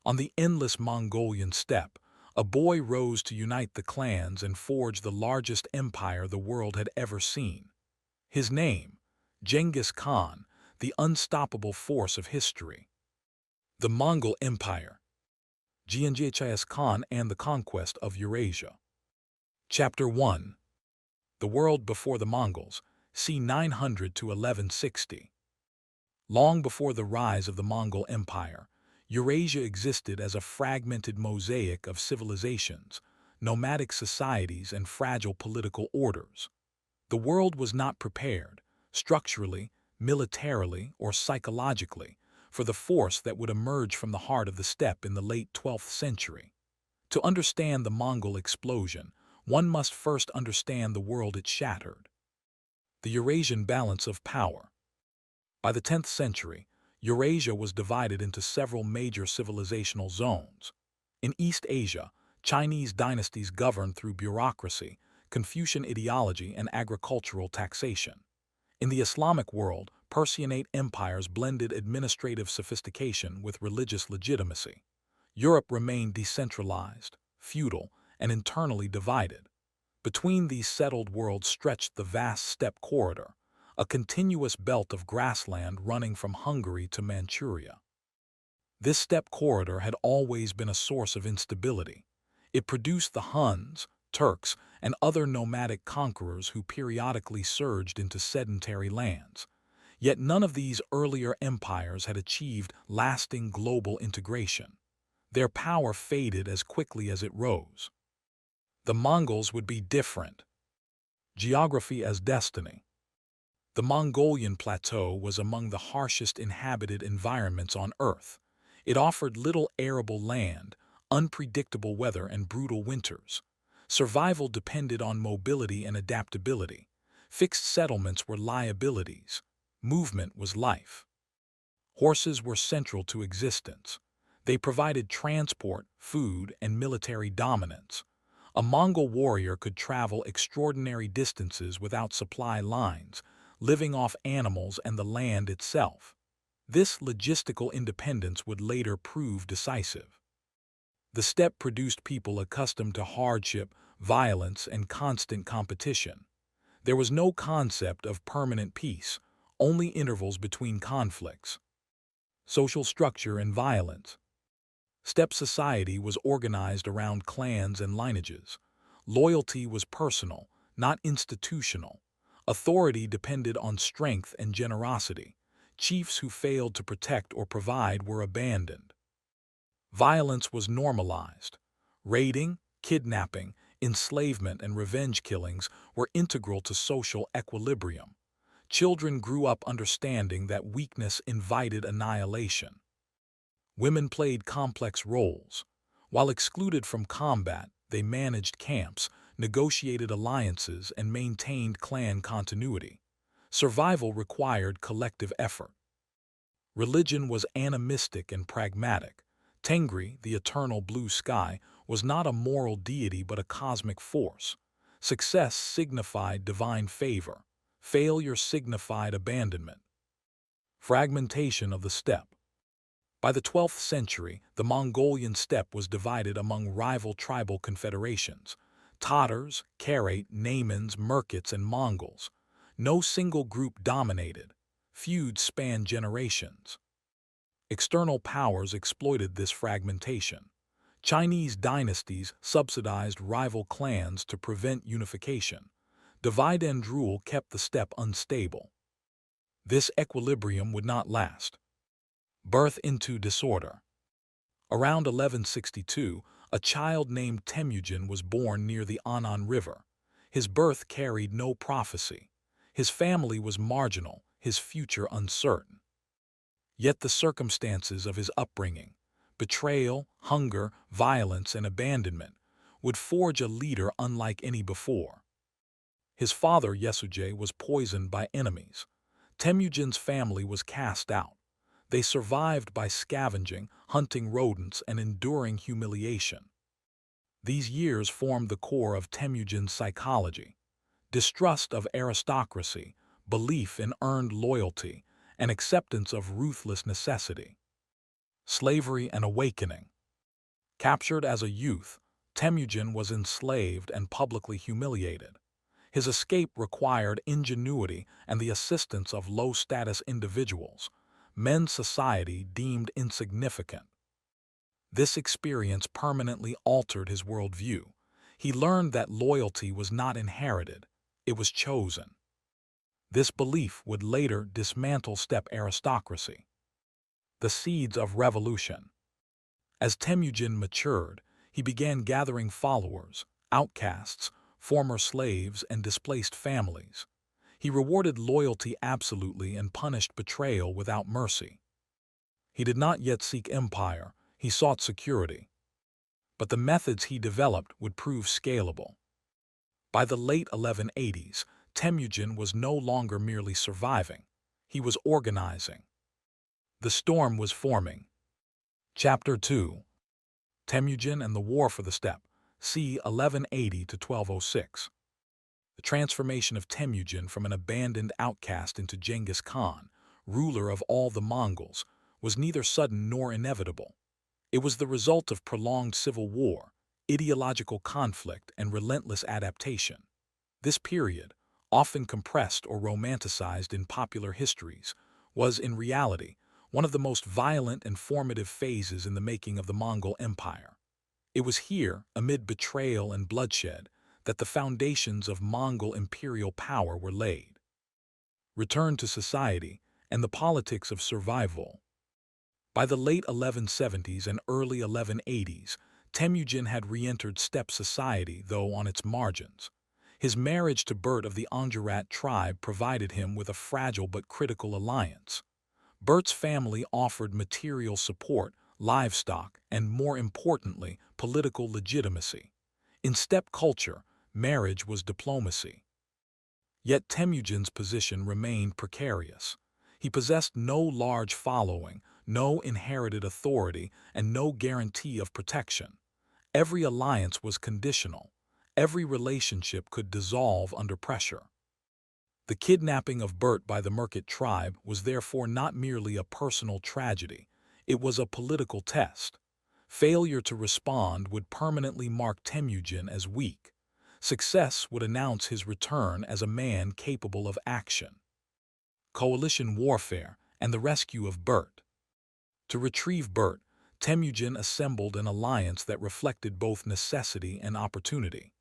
On the endless Mongolian steppe, a boy rose to unite the clans and forge the largest empire the world had ever seen. His name, Genghis Khan, the unstoppable force of history. The Mongol Empire, Genghis Khan and the Conquest of Eurasia. Chapter 1. The World Before the Mongols, c. 900 to 1160. Long before the rise of the Mongol Empire, Eurasia existed as a fragmented mosaic of civilizations, nomadic societies, and fragile political orders. The world was not prepared, structurally, militarily, or psychologically, for the force that would emerge from the heart of the steppe in the late 12th century. To understand the Mongol explosion, one must first understand the world it shattered. The Eurasian balance of power. By the 10th century, Eurasia was divided into several major civilizational zones. In East Asia, Chinese dynasties governed through bureaucracy, Confucian ideology, and agricultural taxation. In the Islamic world, Persianate empires blended administrative sophistication with religious legitimacy. Europe remained decentralized, feudal, and internally divided. Between these settled worlds stretched the vast steppe corridor, a continuous belt of grassland running from Hungary to Manchuria. This steppe corridor had always been a source of instability. It produced the Huns, Turks, and other nomadic conquerors who periodically surged into sedentary lands. Yet none of these earlier empires had achieved lasting global integration. Their power faded as quickly as it rose. The Mongols would be different. Geography as destiny. The Mongolian plateau was among the harshest inhabited environments on Earth. It offered little arable land, unpredictable weather, and brutal winters. Survival depended on mobility and adaptability. Fixed settlements were liabilities. Movement was life. Horses were central to existence. They provided transport, food, and military dominance. A Mongol warrior could travel extraordinary distances without supply lines, living off animals and the land itself. This logistical independence would later prove decisive. The steppe produced people accustomed to hardship, violence, and constant competition. There was no concept of permanent peace, only intervals between conflicts. Social structure and violence. Steppe society was organized around clans and lineages. Loyalty was personal, not institutional. Authority depended on strength and generosity. Chiefs who failed to protect or provide were abandoned. Violence was normalized. Raiding, kidnapping, enslavement, and revenge killings were integral to social equilibrium. Children grew up understanding that weakness invited annihilation. Women played complex roles. While excluded from combat, they managed camps, negotiated alliances, and maintained clan continuity. Survival required collective effort. Religion was animistic and pragmatic. Tengri, the eternal blue sky, was not a moral deity but a cosmic force. Success signified divine favor. Failure signified abandonment. Fragmentation of the steppe. By the 12th century, the Mongolian steppe was divided among rival tribal confederations: Tatars, Karait, Naimans, Merkits, and Mongols. No single group dominated. Feuds spanned generations. External powers exploited this fragmentation. Chinese dynasties subsidized rival clans to prevent unification. Divide and rule kept the steppe unstable. This equilibrium would not last. Birth into disorder. Around 1162, a child named Temujin was born near the Anan River. His birth carried no prophecy. His family was marginal, his future uncertain. Yet the circumstances of his upbringing, betrayal, hunger, violence, and abandonment, would forge a leader unlike any before. His father, Yesuje, was poisoned by enemies. Temujin's family was cast out. They survived by scavenging, hunting rodents, and enduring humiliation. These years formed the core of Temujin's psychology: distrust of aristocracy, belief in earned loyalty, and acceptance of ruthless necessity. Slavery and awakening. Captured as a youth, Temujin was enslaved and publicly humiliated. His escape required ingenuity and the assistance of low-status individuals, men society deemed insignificant. This experience permanently altered his worldview. He learned that loyalty was not inherited, it was chosen. This belief would later dismantle steppe aristocracy. The seeds of revolution. As Temujin matured, he began gathering followers, outcasts, former slaves, and displaced families. He rewarded loyalty absolutely and punished betrayal without mercy. He did not yet seek empire, he sought security. But the methods he developed would prove scalable. By the late 1180s, Temujin was no longer merely surviving, he was organizing. The storm was forming. Chapter 2. Temujin and the War for the Steppe, c. 1180 to 1206. The transformation of Temujin from an abandoned outcast into Genghis Khan, ruler of all the Mongols, was neither sudden nor inevitable. It was the result of prolonged civil war, ideological conflict, and relentless adaptation. This period, often compressed or romanticized in popular histories, was in reality one of the most violent and formative phases in the making of the Mongol Empire. It was here, amid betrayal and bloodshed, that the foundations of Mongol imperial power were laid. Return to society and the politics of survival. By the late 1170s and early 1180s, Temujin had re-entered steppe society, though on its margins. His marriage to Bert of the Anjurat tribe provided him with a fragile but critical alliance. Bert's family offered material support, livestock, and, more importantly, political legitimacy. In steppe culture, marriage was diplomacy. Yet Temujin's position remained precarious. He possessed no large following, no inherited authority, and no guarantee of protection. Every alliance was conditional. Every relationship could dissolve under pressure. The kidnapping of Bert by the Merkit tribe was therefore not merely a personal tragedy, it was a political test. Failure to respond would permanently mark Temujin as weak. Success would announce his return as a man capable of action. Coalition warfare and the rescue of Bert. To retrieve Bert, Temujin assembled an alliance that reflected both necessity and opportunity.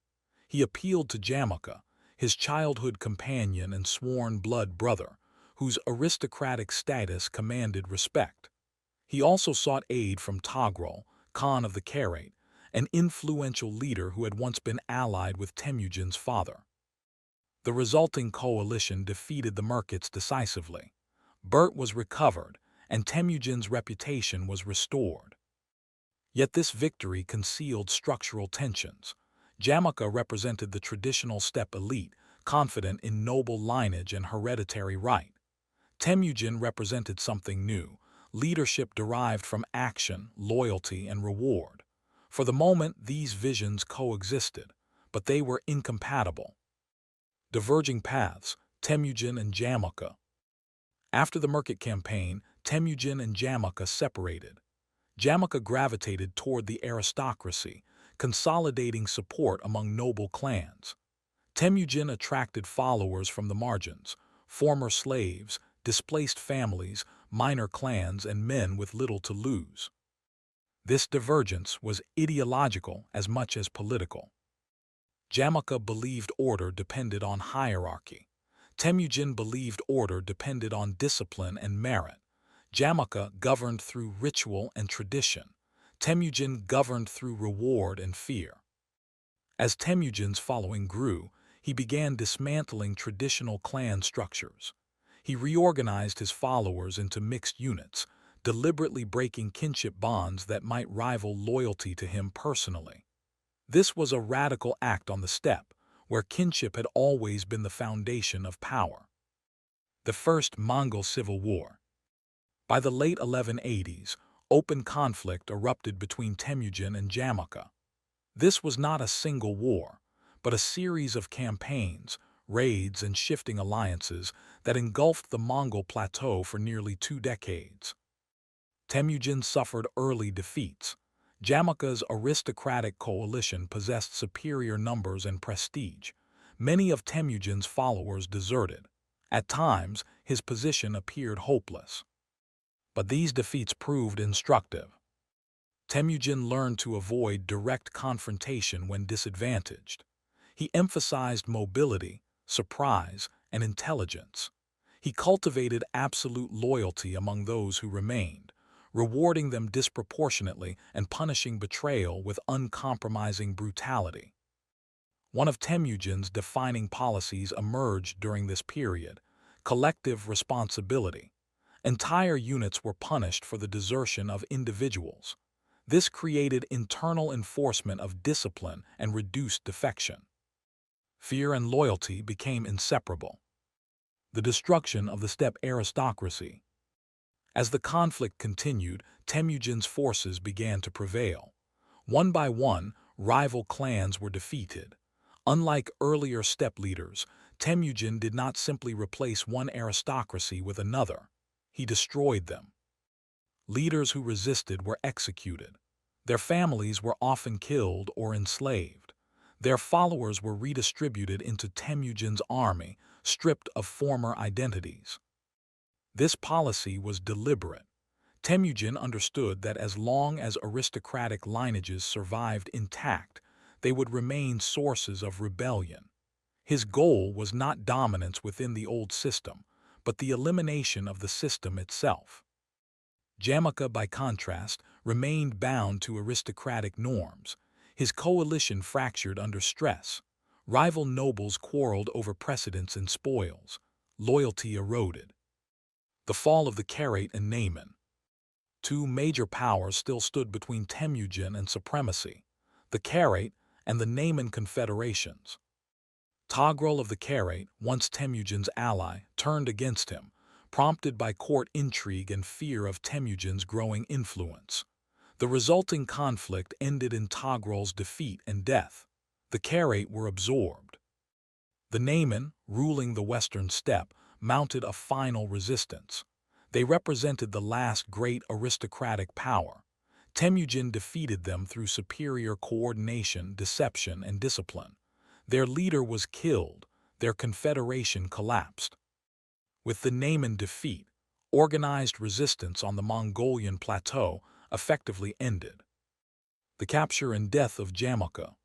He appealed to Jamaka, his childhood companion and sworn blood brother, whose aristocratic status commanded respect. He also sought aid from Togrul, Khan of the Karait, an influential leader who had once been allied with Temujin's father. The resulting coalition defeated the Merkits decisively. Bert was recovered, and Temujin's reputation was restored. Yet this victory concealed structural tensions. Jamaka represented the traditional steppe elite, confident in noble lineage and hereditary right. Temujin represented something new, leadership derived from action, loyalty, and reward. For the moment, these visions coexisted, but they were incompatible. Diverging paths, Temujin and Jamaka. After the Merkit campaign, Temujin and Jamaka separated. Jamaka gravitated toward the aristocracy, consolidating support among noble clans. Temujin attracted followers from the margins, former slaves, displaced families, minor clans, and men with little to lose. This divergence was ideological as much as political. Jamaka believed order depended on hierarchy. Temujin believed order depended on discipline and merit. Jamaka governed through ritual and tradition. Temujin governed through reward and fear. As Temujin's following grew, he began dismantling traditional clan structures. He reorganized his followers into mixed units, deliberately breaking kinship bonds that might rival loyalty to him personally. This was a radical act on the steppe, where kinship had always been the foundation of power. The First Mongol Civil War. By the late 1180s, open conflict erupted between Temujin and Jamaka. This was not a single war, but a series of campaigns, raids, and shifting alliances that engulfed the Mongol plateau for nearly 2 decades. Temujin suffered early defeats. Jamaka's aristocratic coalition possessed superior numbers and prestige. Many of Temujin's followers deserted. At times, his position appeared hopeless. But these defeats proved instructive. Temujin learned to avoid direct confrontation when disadvantaged. He emphasized mobility, surprise, and intelligence. He cultivated absolute loyalty among those who remained, rewarding them disproportionately and punishing betrayal with uncompromising brutality. One of Temujin's defining policies emerged during this period: collective responsibility. Entire units were punished for the desertion of individuals. This created internal enforcement of discipline and reduced defection. Fear and loyalty became inseparable. The destruction of the steppe aristocracy. As the conflict continued, Temujin's forces began to prevail. One by one, rival clans were defeated. Unlike earlier steppe leaders, Temujin did not simply replace one aristocracy with another. He destroyed them. Leaders who resisted were executed. Their families were often killed or enslaved. Their followers were redistributed into Temujin's army, stripped of former identities. This policy was deliberate. Temujin understood that as long as aristocratic lineages survived intact, they would remain sources of rebellion. His goal was not dominance within the old system, but the elimination of the system itself. Jamaka, by contrast, remained bound to aristocratic norms. His coalition fractured under stress. Rival nobles quarreled over precedence and spoils. Loyalty eroded. The fall of the Karaite and Nayman. Two major powers still stood between Temujin and supremacy: the Karaite and the Nayman confederations. Togrul of the Karaite, once Temujin's ally, turned against him, prompted by court intrigue and fear of Temujin's growing influence. The resulting conflict ended in Togrul's defeat and death. The Karaite were absorbed. The Nayman, ruling the western steppe, mounted a final resistance. They represented the last great aristocratic power. Temujin defeated them through superior coordination, deception, and discipline. Their leader was killed. Their confederation collapsed. With the Nayman defeat, organized resistance on the Mongolian plateau effectively ended. The capture and death of Jamaka.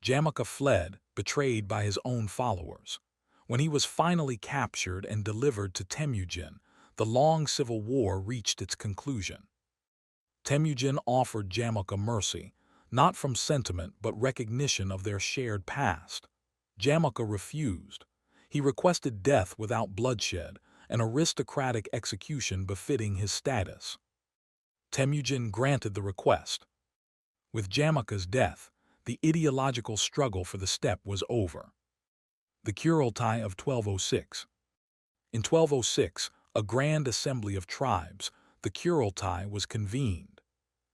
Jamaka fled, betrayed by his own followers. When he was finally captured and delivered to Temujin, the long civil war reached its conclusion. Temujin offered Jamaka mercy, not from sentiment but recognition of their shared past. Jamaka refused. He requested death without bloodshed, an aristocratic execution befitting his status. Temujin granted the request. With Jamaka's death, the ideological struggle for the steppe was over. The Kurultai of 1206. In 1206, a grand assembly of tribes, the Kurultai, was convened.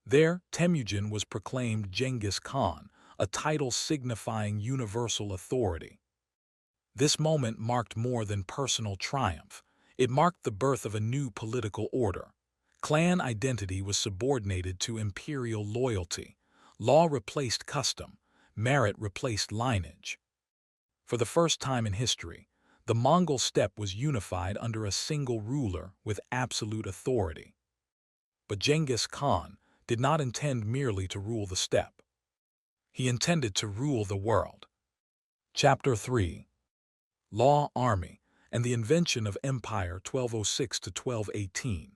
There, Temujin was proclaimed Genghis Khan, a title signifying universal authority. This moment marked more than personal triumph. It marked the birth of a new political order. Clan identity was subordinated to imperial loyalty. Law replaced custom. Merit replaced lineage. For the first time in history, the Mongol steppe was unified under a single ruler with absolute authority. But Genghis Khan did not intend merely to rule the steppe. He intended to rule the world. Chapter 3. Law, Army, and the Invention of Empire 1206 to 1218.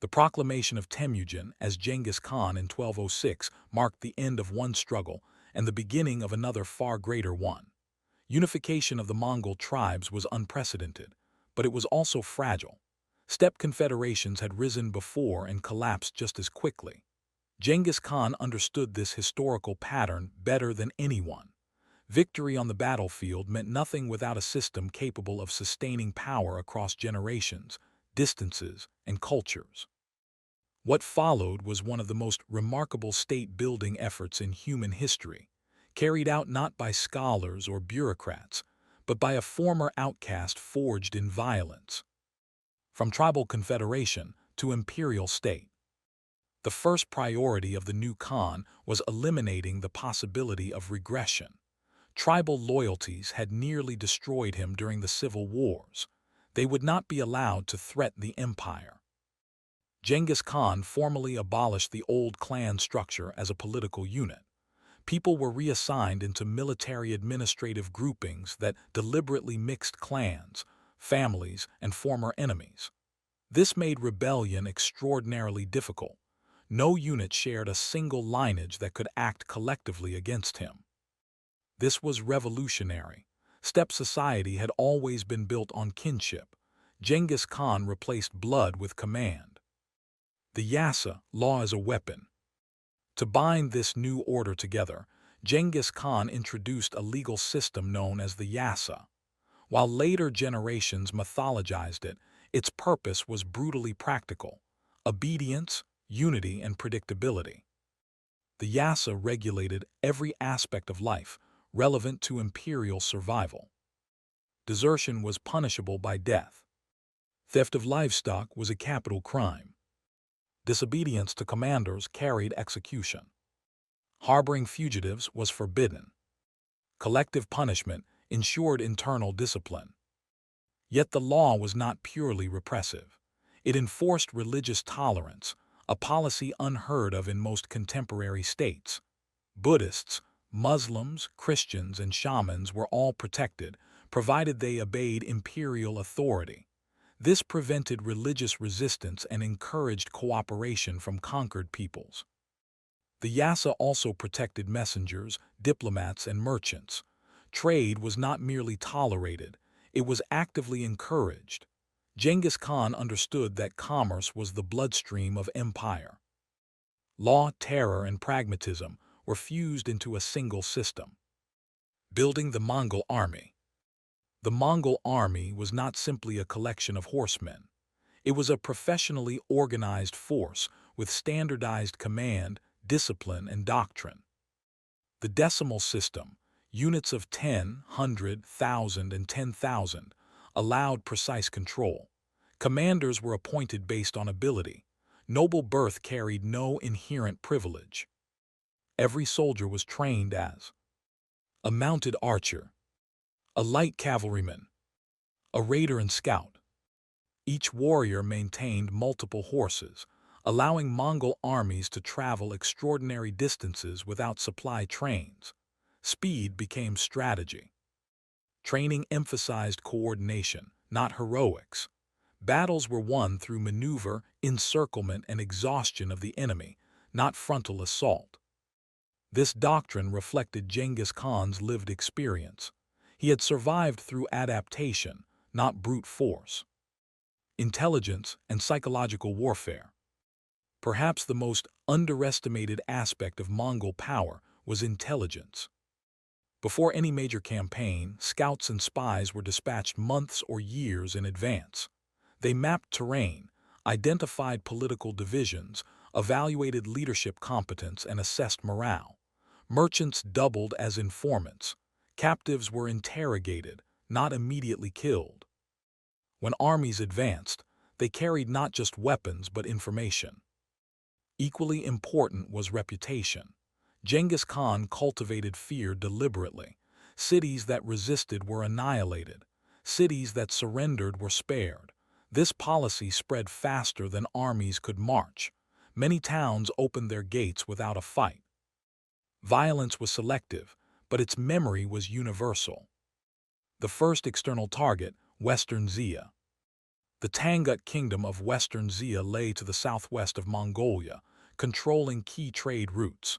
The proclamation of Temujin as Genghis Khan in 1206 marked the end of one struggle and the beginning of another far greater one. Unification of the Mongol tribes was unprecedented, but it was also fragile. Steppe confederations had risen before and collapsed just as quickly. Genghis Khan understood this historical pattern better than anyone. Victory on the battlefield meant nothing without a system capable of sustaining power across generations, distances, and cultures. What followed was one of the most remarkable state-building efforts in human history, carried out not by scholars or bureaucrats, but by a former outcast forged in violence. From tribal confederation to imperial state. The first priority of the new Khan was eliminating the possibility of regression. Tribal loyalties had nearly destroyed him during the civil wars. They would not be allowed to threaten the empire. Genghis Khan formally abolished the old clan structure as a political unit. People were reassigned into military administrative groupings that deliberately mixed clans, families, and former enemies. This made rebellion extraordinarily difficult. No unit shared a single lineage that could act collectively against him. This was revolutionary. Steppe society had always been built on kinship. Genghis Khan replaced blood with command. The Yasa, law as a weapon. To bind this new order together, Genghis Khan introduced a legal system known as the Yasa. While later generations mythologized it, its purpose was brutally practical: obedience, unity, and predictability. The Yasa regulated every aspect of life relevant to imperial survival. Desertion was punishable by death. Theft of livestock was a capital crime. Disobedience to commanders carried execution. Harboring fugitives was forbidden. Collective punishment ensured internal discipline. Yet the law was not purely repressive. It enforced religious tolerance, a policy unheard of in most contemporary states. Buddhists, Muslims, Christians, and shamans were all protected, provided they obeyed imperial authority. This prevented religious resistance and encouraged cooperation from conquered peoples. The Yasa also protected messengers, diplomats, and merchants. Trade was not merely tolerated, it was actively encouraged. Genghis Khan understood that commerce was the bloodstream of empire. Law, terror, and pragmatism were fused into a single system. Building the Mongol army. The Mongol army was not simply a collection of horsemen. It was a professionally organized force with standardized command, discipline, and doctrine. The decimal system, units of 10, 100, 1,000, and 10,000, allowed precise control. Commanders were appointed based on ability. Noble birth carried no inherent privilege. Every soldier was trained as a mounted archer, a light cavalryman, a raider and scout. Each warrior maintained multiple horses, allowing Mongol armies to travel extraordinary distances without supply trains. Speed became strategy. Training emphasized coordination, not heroics. Battles were won through maneuver, encirclement, and exhaustion of the enemy, not frontal assault. This doctrine reflected Genghis Khan's lived experience. He had survived through adaptation, not brute force. Intelligence and psychological warfare. Perhaps the most underestimated aspect of Mongol power was intelligence. Before any major campaign, scouts and spies were dispatched months or years in advance. They mapped terrain, identified political divisions, evaluated leadership competence, and assessed morale. Merchants doubled as informants. Captives were interrogated, not immediately killed. When armies advanced, they carried not just weapons but information. Equally important was reputation. Genghis Khan cultivated fear deliberately. Cities that resisted were annihilated. Cities that surrendered were spared. This policy spread faster than armies could march. Many towns opened their gates without a fight. Violence was selective, but its memory was universal. The first external target, Western Xia. The Tangut Kingdom of Western Xia lay to the southwest of Mongolia, controlling key trade routes.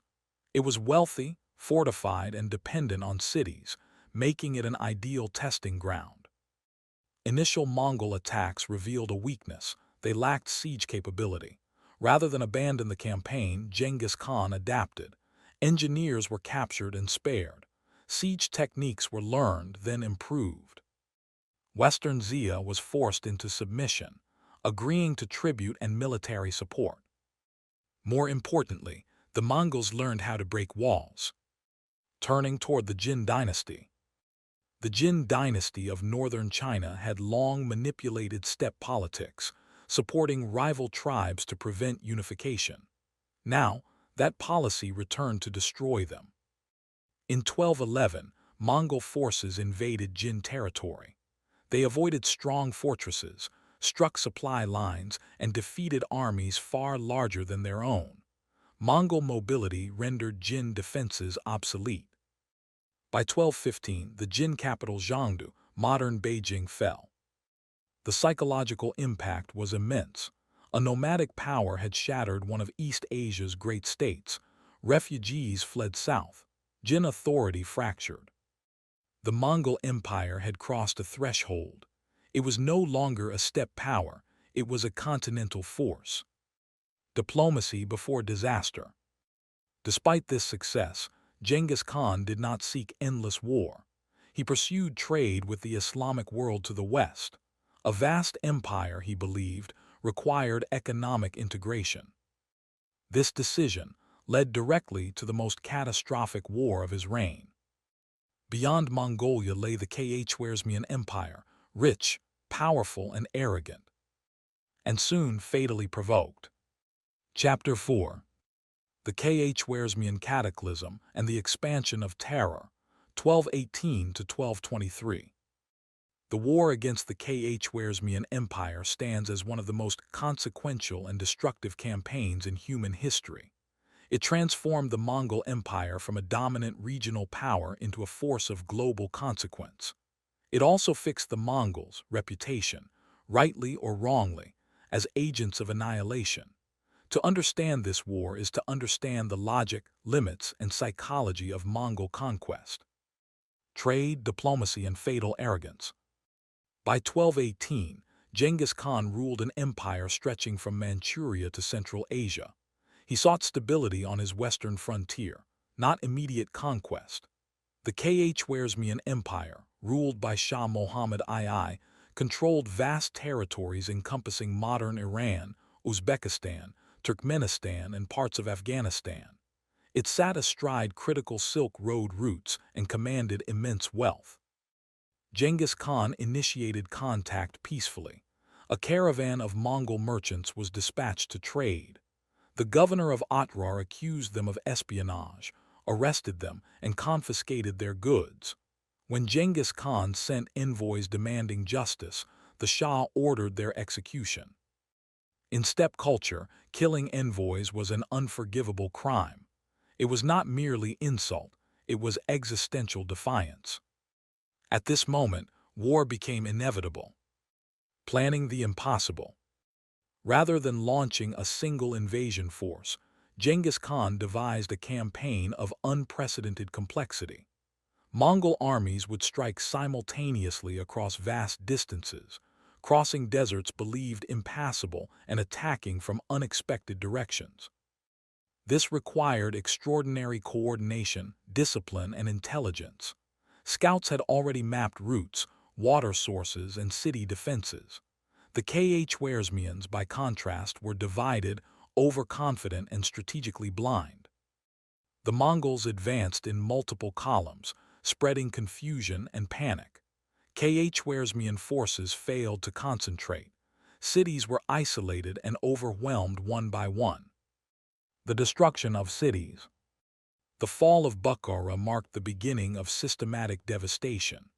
It was wealthy, fortified, and dependent on cities, making it an ideal testing ground. Initial Mongol attacks revealed a weakness: they lacked siege capability. Rather than abandon the campaign, Genghis Khan adapted. Engineers were captured and spared. Siege techniques were learned, then improved. Western Xia was forced into submission, agreeing to tribute and military support. More importantly, the Mongols learned how to break walls. Turning toward the Jin dynasty. The Jin dynasty of northern China had long manipulated steppe politics, supporting rival tribes to prevent unification. Now, that policy returned to destroy them. In 1211, Mongol forces invaded Jin territory. They avoided strong fortresses, struck supply lines, and defeated armies far larger than their own. Mongol mobility rendered Jin defenses obsolete. By 1215, the Jin capital Zhengdu, modern Beijing, fell. The psychological impact was immense. A nomadic power had shattered one of East Asia's great states. Refugees fled south. Jin authority fractured. The Mongol Empire had crossed a threshold. It was no longer a steppe power, it was a continental force. Diplomacy before disaster. Despite this success, Genghis Khan did not seek endless war. He pursued trade with the Islamic world to the west. A vast empire, he believed, required economic integration. This decision led directly to the most catastrophic war of his reign. Beyond Mongolia lay the Khwarezmian Empire, rich, powerful, and arrogant, and soon fatally provoked. Chapter 4. The Khwarezmian Cataclysm and the Expansion of Terror, 1218 to 1223. The war against the Khwarezmian Empire stands as one of the most consequential and destructive campaigns in human history. It transformed the Mongol Empire from a dominant regional power into a force of global consequence. It also fixed the Mongols' reputation, rightly or wrongly, as agents of annihilation. To understand this war is to understand the logic, limits, and psychology of Mongol conquest. Trade, diplomacy, and fatal arrogance. By 1218, Genghis Khan ruled an empire stretching from Manchuria to Central Asia. He sought stability on his western frontier, not immediate conquest. The Khwarezmian Empire, ruled by Shah Muhammad II, controlled vast territories encompassing modern Iran, Uzbekistan, Turkmenistan, and parts of Afghanistan. It sat astride critical Silk Road routes and commanded immense wealth. Genghis Khan initiated contact peacefully. A caravan of Mongol merchants was dispatched to trade. The governor of Otrar accused them of espionage, arrested them, and confiscated their goods. When Genghis Khan sent envoys demanding justice, the Shah ordered their execution. In steppe culture, killing envoys was an unforgivable crime. It was not merely insult, it was existential defiance. At this moment, war became inevitable. Planning the impossible. Rather than launching a single invasion force, Genghis Khan devised a campaign of unprecedented complexity. Mongol armies would strike simultaneously across vast distances, crossing deserts believed impassable and attacking from unexpected directions. This required extraordinary coordination, discipline, and intelligence. Scouts had already mapped routes, water sources, and city defenses. The Khwarezmians, by contrast, were divided, overconfident, and strategically blind. The Mongols advanced in multiple columns, spreading confusion and panic. Khwarezmian forces failed to concentrate. Cities were isolated and overwhelmed one by one. The destruction of cities. The fall of Bukhara marked the beginning of systematic devastation.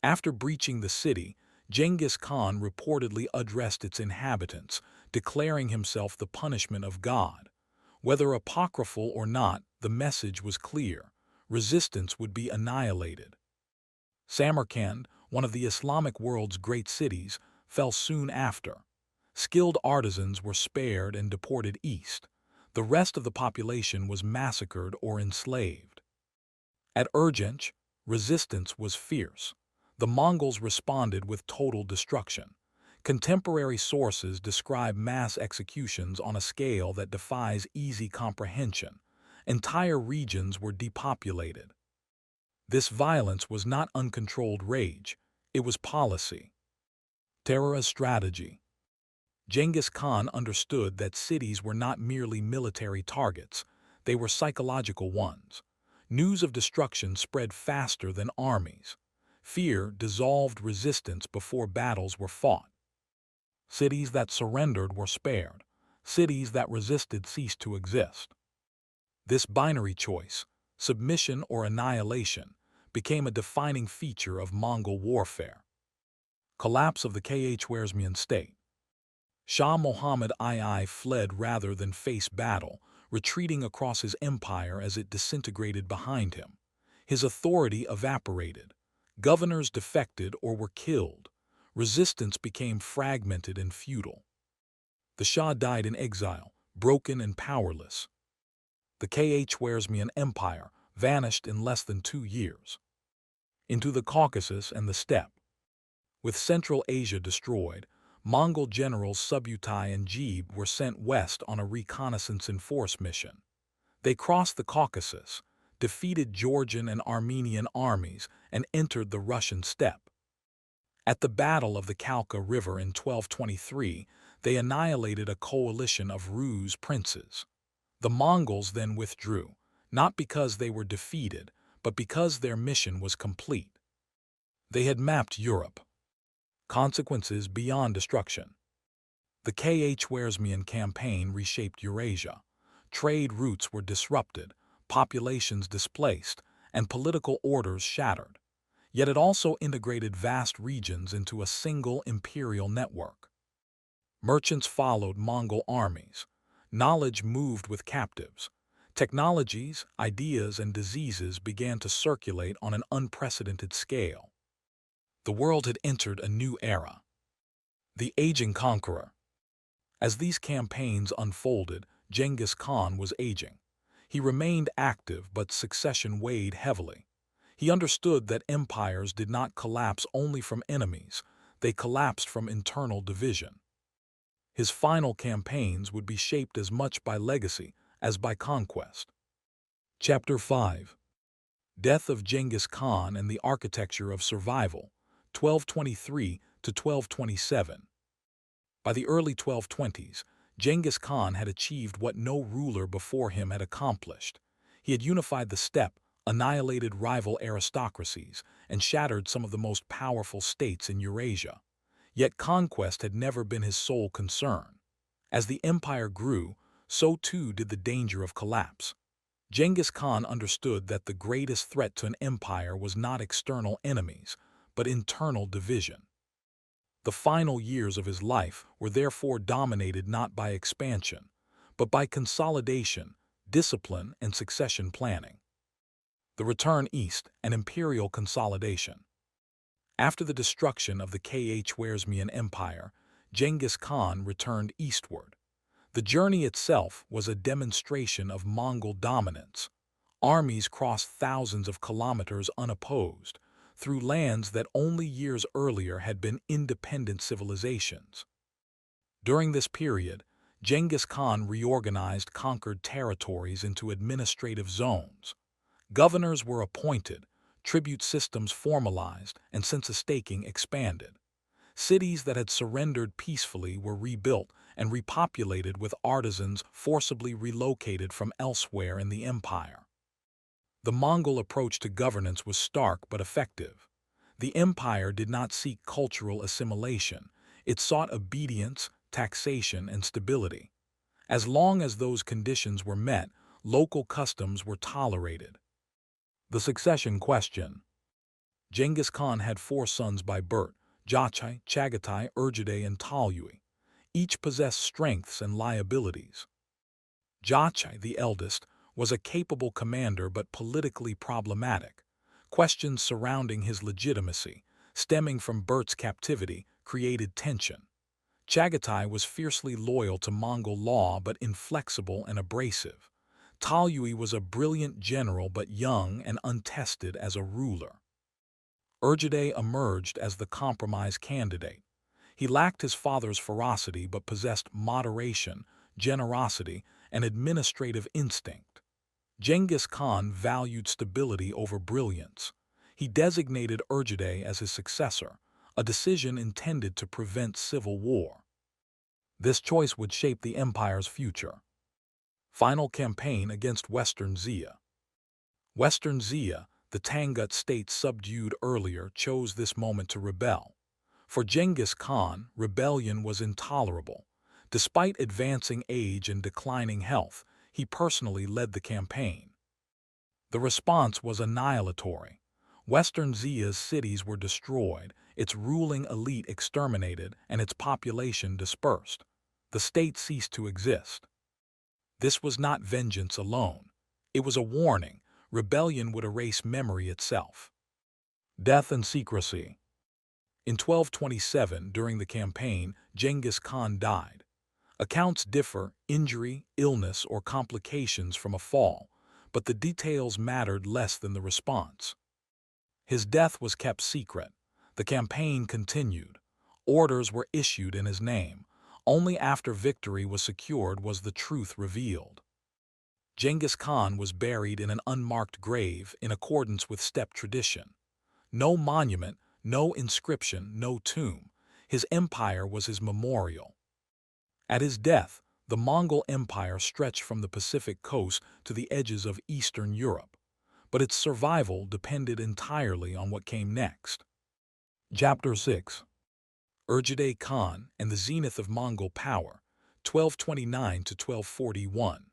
After breaching the city, Genghis Khan reportedly addressed its inhabitants, declaring himself the punishment of God. Whether apocryphal or not, the message was clear: resistance would be annihilated. Samarkand, one of the Islamic world's great cities, fell soon after. Skilled artisans were spared and deported east. The rest of the population was massacred or enslaved. At Urgench, resistance was fierce. The Mongols responded with total destruction. Contemporary sources describe mass executions on a scale that defies easy comprehension. Entire regions were depopulated. This violence was not uncontrolled rage, it was policy. Terrorist strategy. Genghis Khan understood that cities were not merely military targets, they were psychological ones. News of destruction spread faster than armies. Fear dissolved resistance before battles were fought. Cities that surrendered were spared. Cities that resisted ceased to exist. This binary choice, submission or annihilation, became a defining feature of Mongol warfare. Collapse of the Khwarezmian state. Shah Muhammad II fled rather than face battle, retreating across his empire as it disintegrated behind him. His authority evaporated. Governors defected or were killed. Resistance became fragmented and futile. The Shah died in exile, broken and powerless. The Khwarezmian Empire vanished in less than 2 years. Into the Caucasus and the steppe. With Central Asia destroyed, Mongol generals Subutai and Jebe were sent west on a reconnaissance and force mission. They crossed the Caucasus, defeated Georgian and Armenian armies, and entered the Russian steppe. At the Battle of the Kalka River in 1223, they annihilated a coalition of Rus princes. The Mongols then withdrew, not because they were defeated, but because their mission was complete. They had mapped Europe. Consequences beyond destruction. The Khwarezmian campaign reshaped Eurasia. Trade routes were disrupted, populations displaced, and political orders shattered. Yet it also integrated vast regions into a single imperial network. Merchants followed Mongol armies. Knowledge moved with captives. Technologies, ideas, and diseases began to circulate on an unprecedented scale. The world had entered a new era. The aging conqueror. As these campaigns unfolded, Genghis Khan was aging. He remained active, but succession weighed heavily. He understood that empires did not collapse only from enemies, they collapsed from internal division. His final campaigns would be shaped as much by legacy as by conquest. Chapter 5. Death of Genghis Khan and the Architecture of Survival, 1223 to 1227. By the early 1220s, Genghis Khan had achieved what no ruler before him had accomplished. He had unified the steppe, annihilated rival aristocracies, and shattered some of the most powerful states in Eurasia. Yet conquest had never been his sole concern. As the empire grew, so too did the danger of collapse. Genghis Khan understood that the greatest threat to an empire was not external enemies, but internal division. The final years of his life were therefore dominated not by expansion, but by consolidation, discipline, and succession planning. The return east and imperial consolidation. After the destruction of the Khwarezmian Empire, Genghis Khan returned eastward. The journey itself was a demonstration of Mongol dominance. Armies crossed thousands of kilometers unopposed, through lands that only years earlier had been independent civilizations. During this period, Genghis Khan reorganized conquered territories into administrative zones. Governors were appointed, tribute systems formalized, and census-taking expanded. Cities that had surrendered peacefully were rebuilt and repopulated with artisans forcibly relocated from elsewhere in the empire. The Mongol approach to governance was stark but effective. The empire did not seek cultural assimilation. It sought obedience, taxation, and stability. As long as those conditions were met, local customs were tolerated. The succession question. Genghis Khan had 4 sons by birth: Jachai, Chagatai, Urjadai, and Talyui. Each possessed strengths and liabilities. Jachai, the eldest, was a capable commander but politically problematic. Questions surrounding his legitimacy, stemming from Bert's captivity, created tension. Chagatai was fiercely loyal to Mongol law but inflexible and abrasive. Talyui was a brilliant general but young and untested as a ruler. Urjadai emerged as the compromise candidate. He lacked his father's ferocity but possessed moderation, generosity, and administrative instinct. Genghis Khan valued stability over brilliance. He designated Urjadai as his successor, a decision intended to prevent civil war. This choice would shape the empire's future. Final campaign against Western Xia. Western Xia, the Tangut state subdued earlier, chose this moment to rebel. For Genghis Khan, rebellion was intolerable. Despite advancing age and declining health, he personally led the campaign. The response was annihilatory. Western Xia's cities were destroyed, its ruling elite exterminated, and its population dispersed. The state ceased to exist. This was not vengeance alone. It was a warning. Rebellion would erase memory itself. Death and secrecy. In 1227, during the campaign, Genghis Khan died. Accounts differ: injury, illness, or complications from a fall, but the details mattered less than the response. His death was kept secret. The campaign continued. Orders were issued in his name. Only after victory was secured was the truth revealed. Genghis Khan was buried in an unmarked grave in accordance with steppe tradition. No monument, no inscription, no tomb. His empire was his memorial. At his death, the Mongol Empire stretched from the Pacific coast to the edges of Eastern Europe, but its survival depended entirely on what came next. Chapter 6. Urgide Khan and the Zenith of Mongol Power, 1229 to 1241.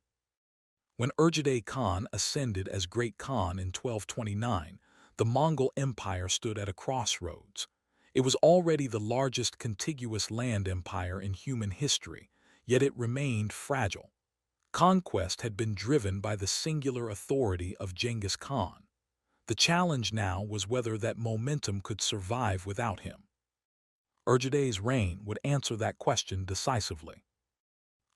When Urgide Khan ascended as Great Khan in 1229, the Mongol Empire stood at a crossroads. It was already the largest contiguous land empire in human history, yet it remained fragile. Conquest had been driven by the singular authority of Genghis Khan. The challenge now was whether that momentum could survive without him. Urgide's reign would answer that question decisively.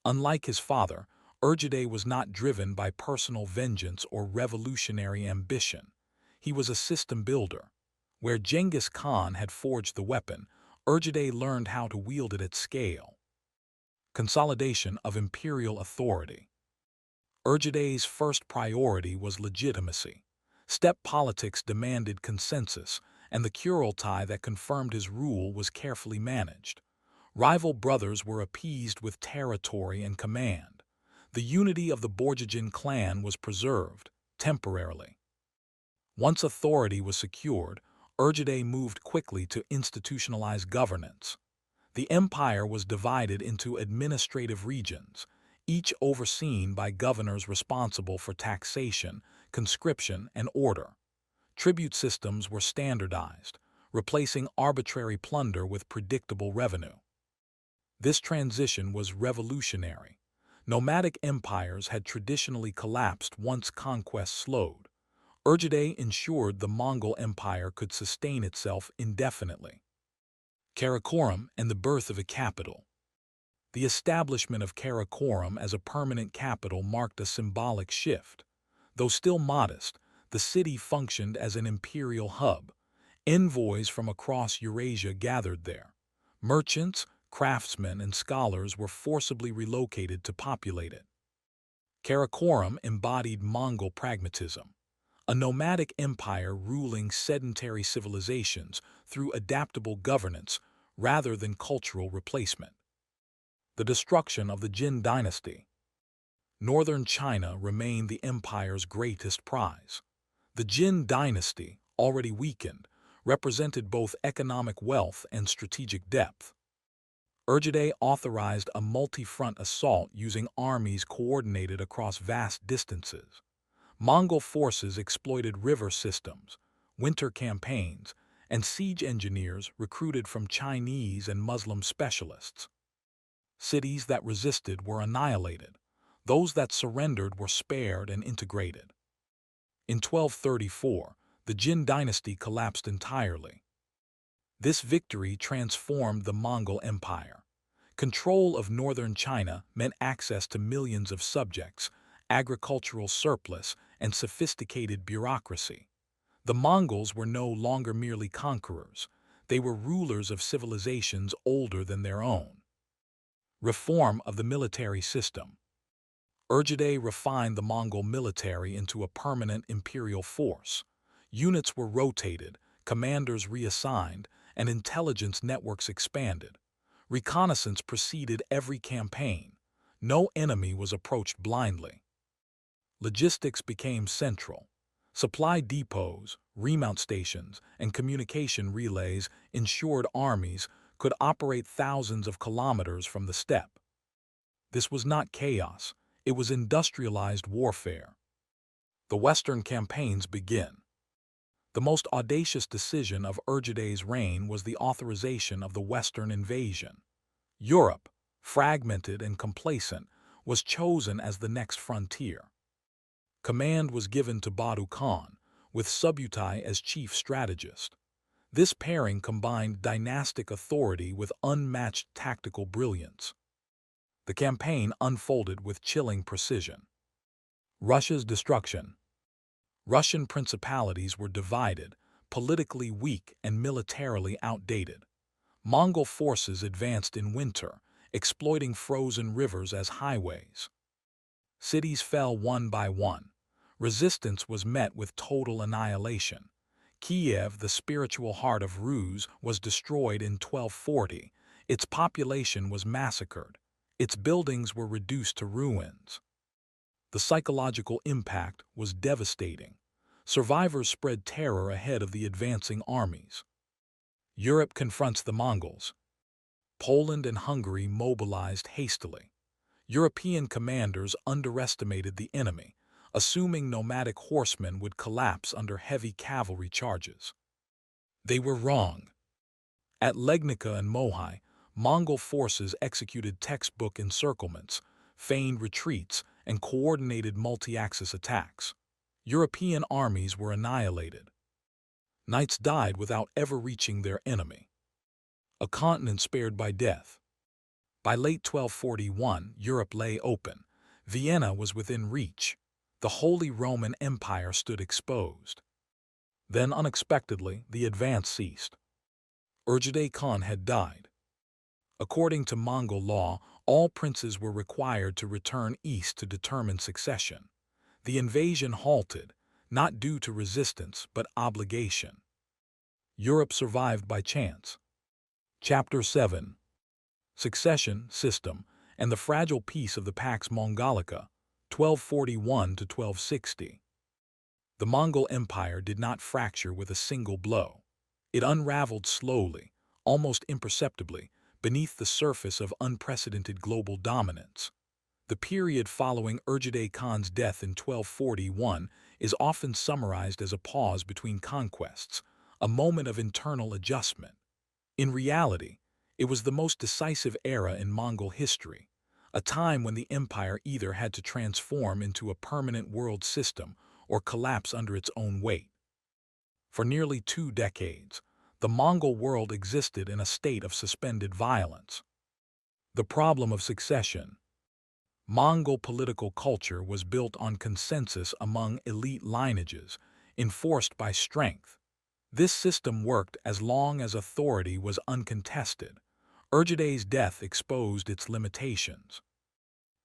Unlike his father, Urgide was not driven by personal vengeance or revolutionary ambition. He was a system builder. Where Genghis Khan had forged the weapon, Urgide learned how to wield it at scale. Consolidation of imperial authority. Urgide's first priority was legitimacy. Steppe politics demanded consensus, and the Kurultai that confirmed his rule was carefully managed. Rival brothers were appeased with territory and command. The unity of the Borjigin clan was preserved, temporarily. Once authority was secured, Urgide moved quickly to institutionalize governance. The empire was divided into administrative regions, each overseen by governors responsible for taxation, conscription, and order. Tribute systems were standardized, replacing arbitrary plunder with predictable revenue. This transition was revolutionary. Nomadic empires had traditionally collapsed once conquest slowed. Urgide ensured the Mongol Empire could sustain itself indefinitely. Karakoram and the birth of a capital. The establishment of Karakoram as a permanent capital marked a symbolic shift. Though still modest, the city functioned as an imperial hub. Envoys from across Eurasia gathered there. Merchants, craftsmen, and scholars were forcibly relocated to populate it. Karakoram embodied Mongol pragmatism, a nomadic empire ruling sedentary civilizations through adaptable governance rather than cultural replacement. The destruction of the Jin dynasty. Northern China remained the empire's greatest prize. The Jin dynasty, already weakened, represented both economic wealth and strategic depth. Urgide authorized a multi-front assault using armies coordinated across vast distances. Mongol forces exploited river systems, winter campaigns, and siege engineers recruited from Chinese and Muslim specialists. Cities that resisted were annihilated. Those that surrendered were spared and integrated. In 1234, the Jin dynasty collapsed entirely. This victory transformed the Mongol Empire. Control of northern China meant access to millions of subjects, agricultural surplus, and sophisticated bureaucracy. The Mongols were no longer merely conquerors. They were rulers of civilizations older than their own. Reform of the military system. Urgide refined the Mongol military into a permanent imperial force. Units were rotated, commanders reassigned, and intelligence networks expanded. Reconnaissance preceded every campaign. No enemy was approached blindly. Logistics became central. Supply depots, remount stations, and communication relays ensured armies could operate thousands of kilometers from the steppe. This was not chaos, it was industrialized warfare. The Western campaigns begin. The most audacious decision of Urgeday's reign was the authorization of the Western invasion. Europe, fragmented and complacent, was chosen as the next frontier. Command was given to Badu Khan, with Subutai as chief strategist. This pairing combined dynastic authority with unmatched tactical brilliance. The campaign unfolded with chilling precision. Russia's destruction. Russian principalities were divided, politically weak and militarily outdated. Mongol forces advanced in winter, exploiting frozen rivers as highways. Cities fell one by one. Resistance was met with total annihilation. Kiev, the spiritual heart of Rus, was destroyed in 1240. Its population was massacred. Its buildings were reduced to ruins. The psychological impact was devastating. Survivors spread terror ahead of the advancing armies. Europe confronts the Mongols. Poland and Hungary mobilized hastily. European commanders underestimated the enemy, assuming nomadic horsemen would collapse under heavy cavalry charges. They were wrong. At Legnica and Mohi, Mongol forces executed textbook encirclements, feigned retreats, and coordinated multi-axis attacks. European armies were annihilated. Knights died without ever reaching their enemy. A continent spared by death. By late 1241, Europe lay open. Vienna was within reach. The Holy Roman Empire stood exposed. Then, unexpectedly, the advance ceased. Urgeday Khan had died. According to Mongol law, all princes were required to return east to determine succession. The invasion halted, not due to resistance but obligation. Europe survived by chance. Chapter 7. Succession, System, and the Fragile Peace of the Pax Mongolica, 1241 to 1260. The Mongol Empire did not fracture with a single blow. It unraveled slowly, almost imperceptibly, beneath the surface of unprecedented global dominance. The period following Urgeday Khan's death in 1241 is often summarized as a pause between conquests, a moment of internal adjustment. In reality, it was the most decisive era in Mongol history, a time when the empire either had to transform into a permanent world system or collapse under its own weight. For nearly 2 decades, the Mongol world existed in a state of suspended violence. The problem of succession. Mongol political culture was built on consensus among elite lineages, enforced by strength. This system worked as long as authority was uncontested. Urgeday's death exposed its limitations.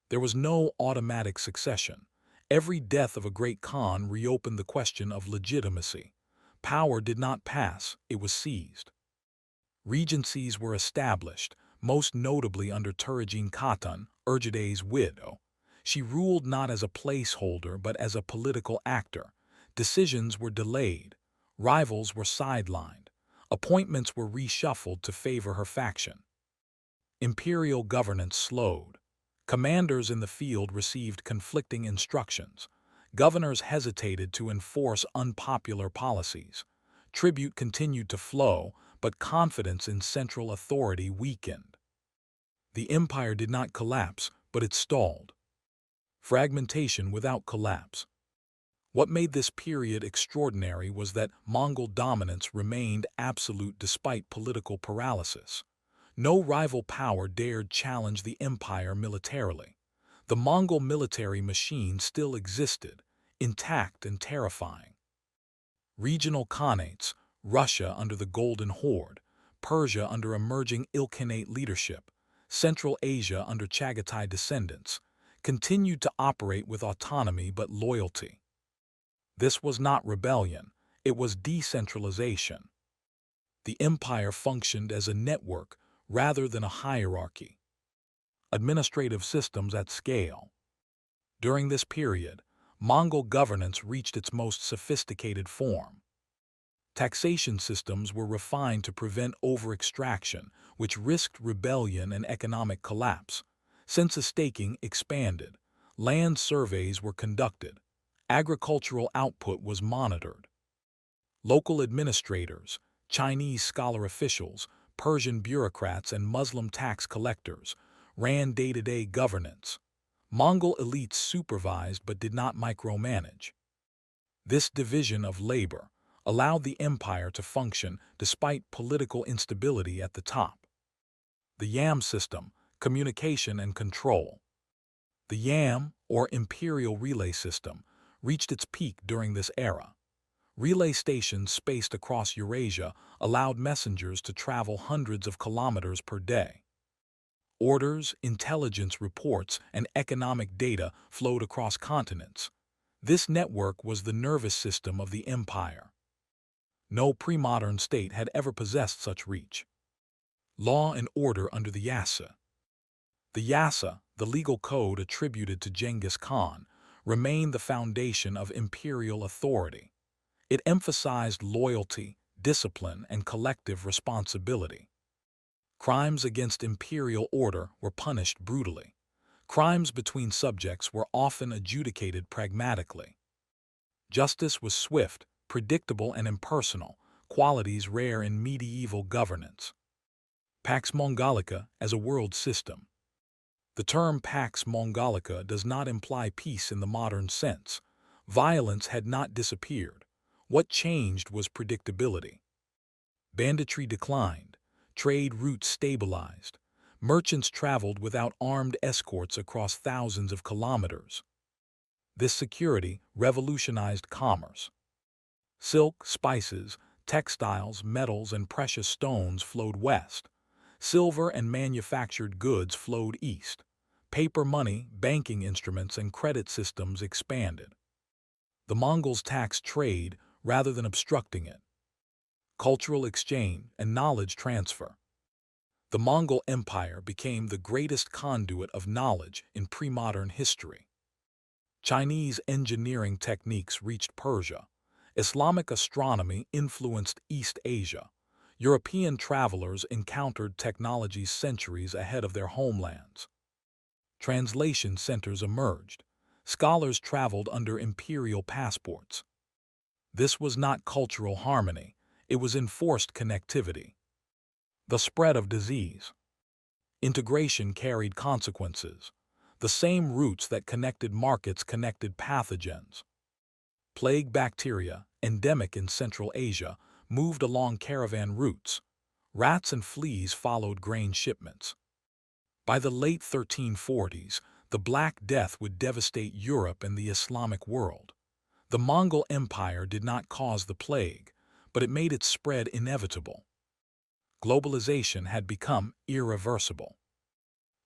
There was no automatic succession. Every death of a great Khan reopened the question of legitimacy. Power did not pass, it was seized. Regencies were established, most notably under Turajin Khatan, Urgeday's widow. She ruled not as a placeholder but as a political actor. Decisions were delayed. Rivals were sidelined. Appointments were reshuffled to favor her faction. Imperial governance slowed. Commanders in the field received conflicting instructions. Governors hesitated to enforce unpopular policies. Tribute continued to flow, but confidence in central authority weakened. The empire did not collapse, but it stalled. Fragmentation without collapse. What made this period extraordinary was that Mongol dominance remained absolute despite political paralysis. No rival power dared challenge the empire militarily. The Mongol military machine still existed, intact and terrifying. Regional khanates, Russia under the Golden Horde, Persia under emerging Ilkhanate leadership, Central Asia under Chagatai descendants, continued to operate with autonomy but loyalty. This was not rebellion, it was decentralization. The empire functioned as a network rather than a hierarchy. Administrative systems at scale. During this period, Mongol governance reached its most sophisticated form. Taxation systems were refined to prevent over-extraction, which risked rebellion and economic collapse. Census taking expanded. Land surveys were conducted. Agricultural output was monitored. Local administrators, Chinese scholar officials, Persian bureaucrats, and Muslim tax collectors ran day-to-day governance. Mongol elites supervised but did not micromanage. This division of labor allowed the empire to function despite political instability at the top. The Yam system, communication and control. The Yam, or imperial relay system, reached its peak during this era. Relay stations spaced across Eurasia allowed messengers to travel hundreds of kilometers per day. Orders, intelligence reports, and economic data flowed across continents. This network was the nervous system of the empire. No pre-modern state had ever possessed such reach. Law and order under the Yasa. The Yasa, the legal code attributed to Genghis Khan, remained the foundation of imperial authority. It emphasized loyalty, discipline, and collective responsibility. Crimes against imperial order were punished brutally. Crimes between subjects were often adjudicated pragmatically. Justice was swift, predictable, and impersonal, qualities rare in medieval governance. Pax Mongolica as a world system. The term Pax Mongolica does not imply peace in the modern sense. Violence had not disappeared. What changed was predictability. Banditry declined. Trade routes stabilized. Merchants traveled without armed escorts across thousands of kilometers. This security revolutionized commerce. Silk, spices, textiles, metals, and precious stones flowed west. Silver and manufactured goods flowed east. Paper money, banking instruments, and credit systems expanded. The Mongols taxed trade rather than obstructing it. Cultural exchange and knowledge transfer. The Mongol Empire became the greatest conduit of knowledge in pre-modern history. Chinese engineering techniques reached Persia. Islamic astronomy influenced East Asia. European travelers encountered technologies centuries ahead of their homelands. Translation centers emerged. Scholars traveled under imperial passports. This was not cultural harmony, it was enforced connectivity. The spread of disease. Integration carried consequences. The same routes that connected markets connected pathogens. Plague bacteria, endemic in Central Asia, moved along caravan routes. Rats and fleas followed grain shipments. By the late 1340s, the Black Death would devastate Europe and the Islamic world. The Mongol Empire did not cause the plague, but it made its spread inevitable. Globalization had become irreversible.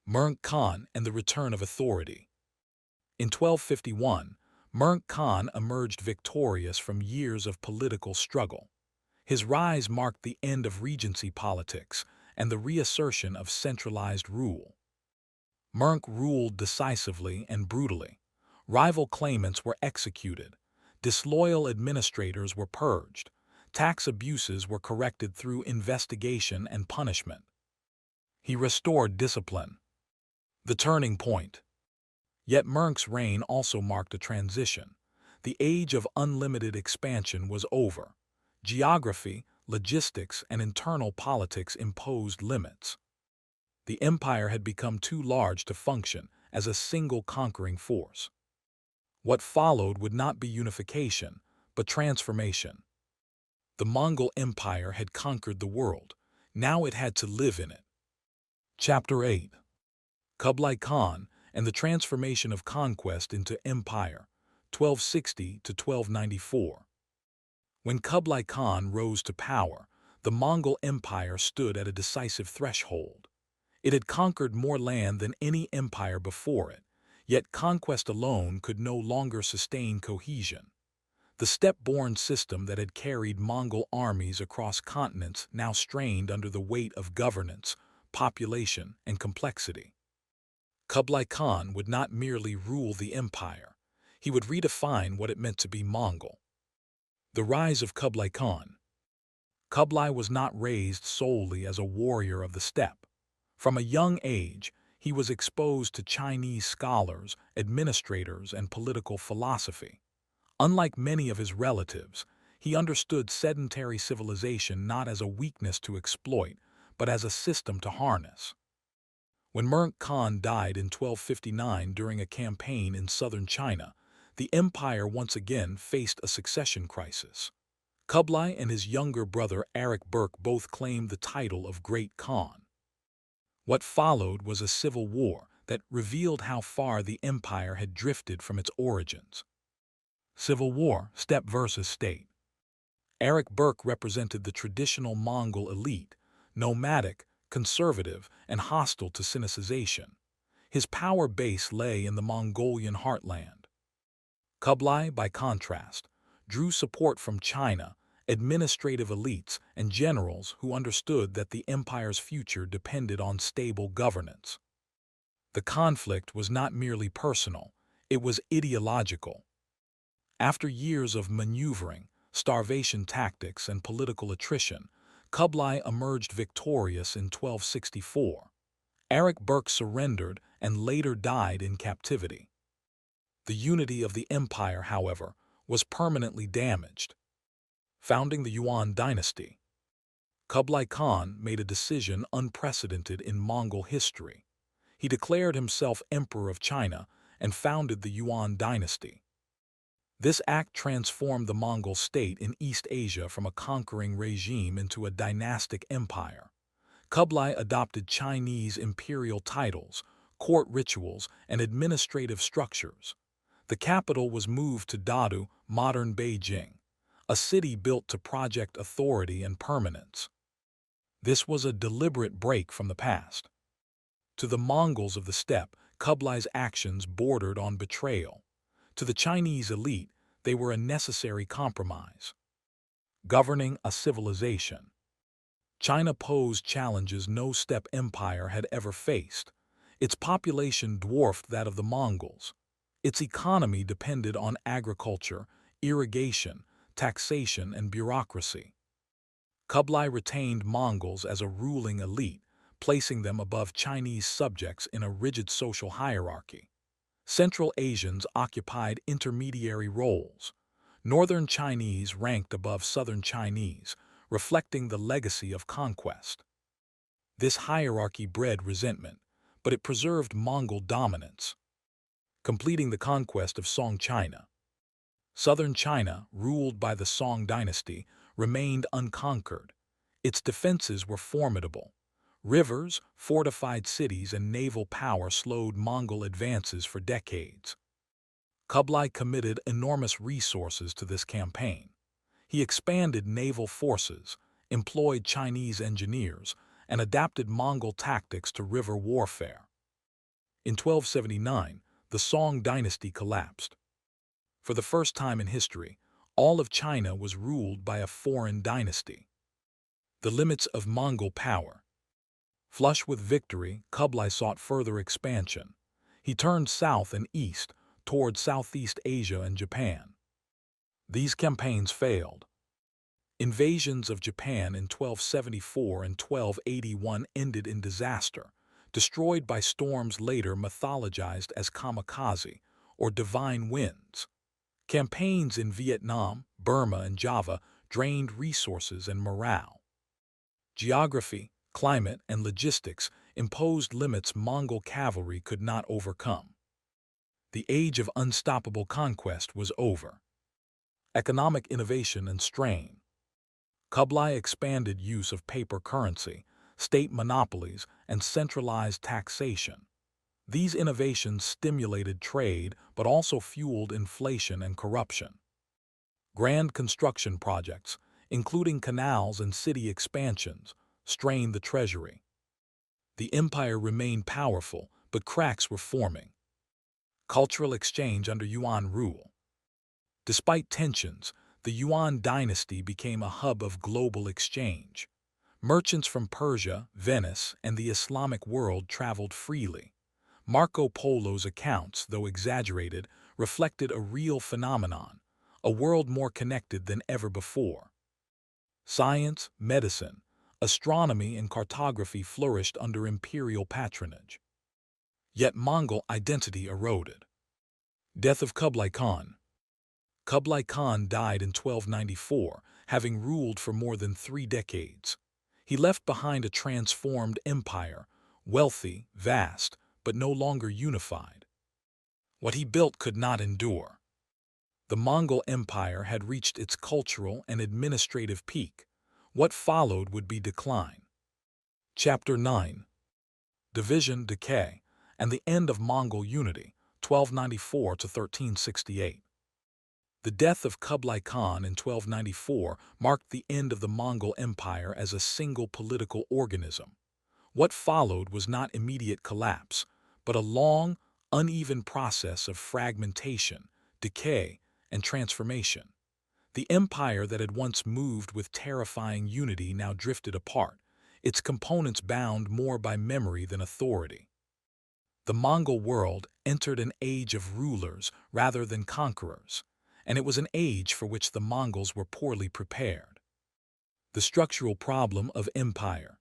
Mongol Khan and the return of authority. In 1251, Mongol Khan emerged victorious from years of political struggle. His rise marked the end of regency politics and the reassertion of centralized rule. Mongol ruled decisively and brutally. Rival claimants were executed. Disloyal administrators were purged. Tax abuses were corrected through investigation and punishment. He restored discipline. The turning point. Yet Mongol's reign also marked a transition. The age of unlimited expansion was over. Geography, logistics, and internal politics imposed limits. The empire had become too large to function as a single conquering force. What followed would not be unification, but transformation. The Mongol Empire had conquered the world. Now it had to live in it. Chapter 8. Kublai Khan and the Transformation of Conquest into Empire, 1260 to 1294. When Kublai Khan rose to power, the Mongol Empire stood at a decisive threshold. It had conquered more land than any empire before it, yet conquest alone could no longer sustain cohesion. The steppe-borne system that had carried Mongol armies across continents now strained under the weight of governance, population, and complexity. Kublai Khan would not merely rule the empire. He would redefine what it meant to be Mongol. The rise of Kublai Khan. Kublai was not raised solely as a warrior of the steppe. From a young age, he was exposed to Chinese scholars, administrators, and political philosophy. Unlike many of his relatives, he understood sedentary civilization not as a weakness to exploit, but as a system to harness. When Mongol Khan died in 1259 during a campaign in southern China, the empire once again faced a succession crisis. Kublai and his younger brother Erik Burke both claimed the title of Great Khan. What followed was a civil war that revealed how far the empire had drifted from its origins. Civil War, steppe versus state. Erik Burke represented the traditional Mongol elite, nomadic, conservative, and hostile to Sinicization. His power base lay in the Mongolian heartland. Kublai, by contrast, drew support from China, administrative elites, and generals who understood that the empire's future depended on stable governance. The conflict was not merely personal, it was ideological. After years of maneuvering, starvation tactics, and political attrition, Kublai emerged victorious in 1264. Erik Burke surrendered and later died in captivity. The unity of the empire, however, was permanently damaged. Founding the Yuan dynasty. Kublai Khan made a decision unprecedented in Mongol history. He declared himself Emperor of China and founded the Yuan dynasty. This act transformed the Mongol state in East Asia from a conquering regime into a dynastic empire. Kublai adopted Chinese imperial titles, court rituals, and administrative structures. The capital was moved to Dadu, modern Beijing, a city built to project authority and permanence. This was a deliberate break from the past. To the Mongols of the steppe, Kublai's actions bordered on betrayal. To the Chinese elite, they were a necessary compromise. Governing a civilization. China posed challenges no steppe empire had ever faced. Its population dwarfed that of the Mongols. Its economy depended on agriculture, irrigation, taxation, and bureaucracy. Kublai retained Mongols as a ruling elite, placing them above Chinese subjects in a rigid social hierarchy. Central Asians occupied intermediary roles. Northern Chinese ranked above Southern Chinese, reflecting the legacy of conquest. This hierarchy bred resentment, but it preserved Mongol dominance. Completing the conquest of Song China. Southern China, ruled by the Song dynasty, remained unconquered. Its defenses were formidable. Rivers, fortified cities, and naval power slowed Mongol advances for decades. Kublai committed enormous resources to this campaign. He expanded naval forces, employed Chinese engineers, and adapted Mongol tactics to river warfare. In 1279, the Song dynasty collapsed. For the first time in history, all of China was ruled by a foreign dynasty. The limits of Mongol power. Flush with victory, Kublai sought further expansion. He turned south and east, toward Southeast Asia and Japan. These campaigns failed. Invasions of Japan in 1274 and 1281 ended in disaster, destroyed by storms later mythologized as kamikaze, or divine winds. Campaigns in Vietnam, Burma, and Java drained resources and morale. Geography, climate, and logistics imposed limits Mongol cavalry could not overcome. The age of unstoppable conquest was over. Economic innovation and strain. Kublai expanded use of paper currency, state monopolies, and centralized taxation. These innovations stimulated trade but also fueled inflation and corruption. Grand construction projects, including canals and city expansions, strained the treasury. The empire remained powerful, but cracks were forming. Cultural exchange under Yuan rule. Despite tensions, the Yuan dynasty became a hub of global exchange. Merchants from Persia, Venice, and the Islamic world traveled freely. Marco Polo's accounts, though exaggerated, reflected a real phenomenon, a world more connected than ever before. Science, medicine, astronomy, and cartography flourished under imperial patronage. Yet Mongol identity eroded. Death of Kublai Khan. Kublai Khan died in 1294, having ruled for more than 3 decades. He left behind a transformed empire, wealthy, vast, but no longer unified. What he built could not endure. The Mongol Empire had reached its cultural and administrative peak. What followed would be decline. Chapter 9. Division, Decay, and the End of Mongol Unity, 1294 to 1368. The death of Kublai Khan in 1294 marked the end of the Mongol Empire as a single political organism. What followed was not immediate collapse, but a long, uneven process of fragmentation, decay, and transformation. The empire that had once moved with terrifying unity now drifted apart, its components bound more by memory than authority. The Mongol world entered an age of rulers rather than conquerors, and it was an age for which the Mongols were poorly prepared. The structural problem of empire.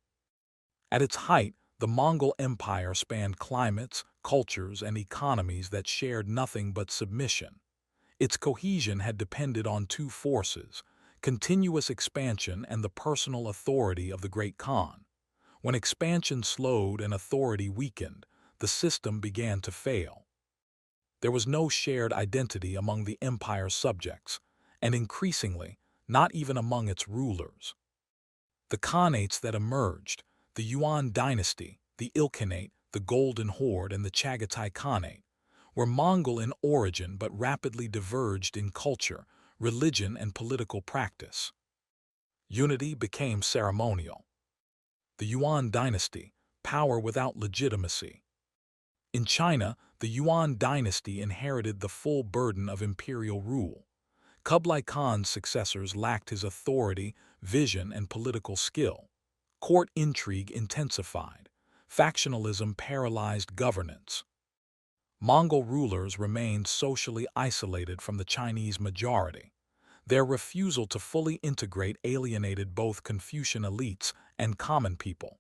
At its height, the Mongol Empire spanned climates, cultures, and economies that shared nothing but submission. Its cohesion had depended on two forces: continuous expansion and the personal authority of the great Khan. When expansion slowed and authority weakened, the system began to fail. There was no shared identity among the empire's subjects, and increasingly, not even among its rulers. The Khanates that emerged, the Yuan dynasty, the Ilkhanate, the Golden Horde, and the Chagatai Khanate, were Mongol in origin but rapidly diverged in culture, religion, and political practice. Unity became ceremonial. The Yuan dynasty, power without legitimacy. In China, the Yuan dynasty inherited the full burden of imperial rule. Kublai Khan's successors lacked his authority, vision, and political skill. Court intrigue intensified. Factionalism paralyzed governance. Mongol rulers remained socially isolated from the Chinese majority. Their refusal to fully integrate alienated both Confucian elites and common people.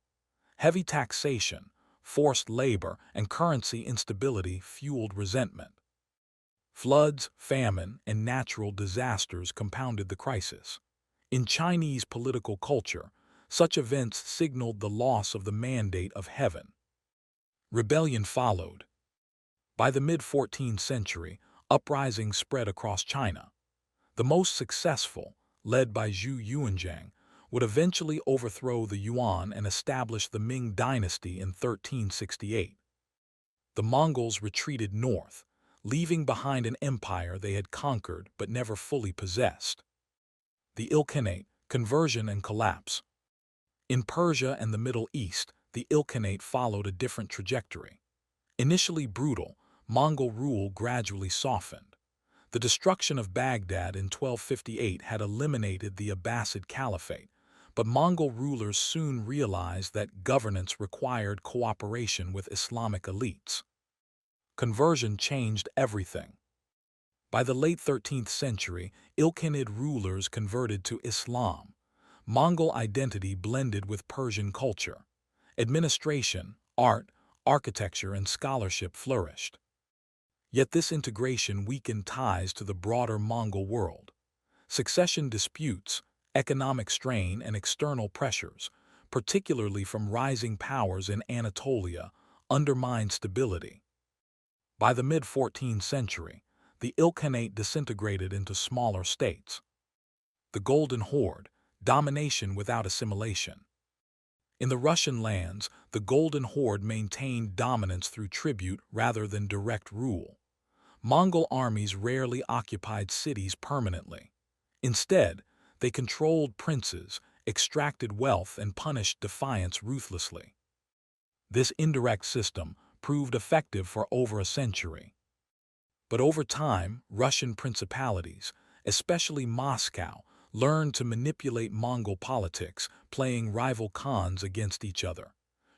Heavy taxation, forced labor, and currency instability fueled resentment. Floods, famine, and natural disasters compounded the crisis. In Chinese political culture, such events signaled the loss of the mandate of heaven. Rebellion followed. By the mid-14th century, uprisings spread across China. The most successful, led by Zhu Yuanzhang, would eventually overthrow the Yuan and establish the Ming dynasty in 1368. The Mongols retreated north, leaving behind an empire they had conquered but never fully possessed. The Ilkhanate, conversion and collapse. In Persia and the Middle East, the Ilkhanate followed a different trajectory. Initially brutal, Mongol rule gradually softened. The destruction of Baghdad in 1258 had eliminated the Abbasid Caliphate, but Mongol rulers soon realized that governance required cooperation with Islamic elites. Conversion changed everything. By the late 13th century, Ilkhanid rulers converted to Islam. Mongol identity blended with Persian culture. Administration, art, architecture, and scholarship flourished. Yet this integration weakened ties to the broader Mongol world. Succession disputes, economic strain, and external pressures, particularly from rising powers in Anatolia, undermined stability. By the mid-14th century, the Ilkhanate disintegrated into smaller states. The Golden Horde, domination without assimilation. In the Russian lands, the Golden Horde maintained dominance through tribute rather than direct rule. Mongol armies rarely occupied cities permanently. Instead, they controlled princes, extracted wealth, and punished defiance ruthlessly. This indirect system proved effective for over a century. But over time, Russian principalities, especially Moscow, learned to manipulate Mongol politics, playing rival khans against each other.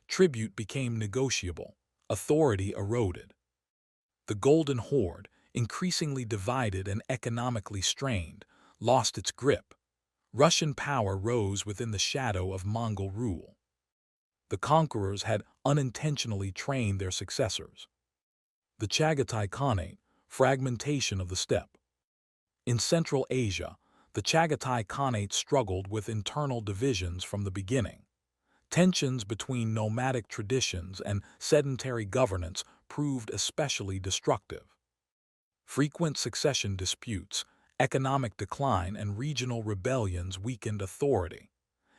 Tribute became negotiable. Authority eroded. The Golden Horde, increasingly divided and economically strained, lost its grip. Russian power rose within the shadow of Mongol rule. The conquerors had unintentionally trained their successors. The Chagatai Khanate, fragmentation of the steppe. In Central Asia, the Chagatai Khanate struggled with internal divisions from the beginning. Tensions between nomadic traditions and sedentary governance proved especially destructive. Frequent succession disputes, economic decline, and regional rebellions weakened authority.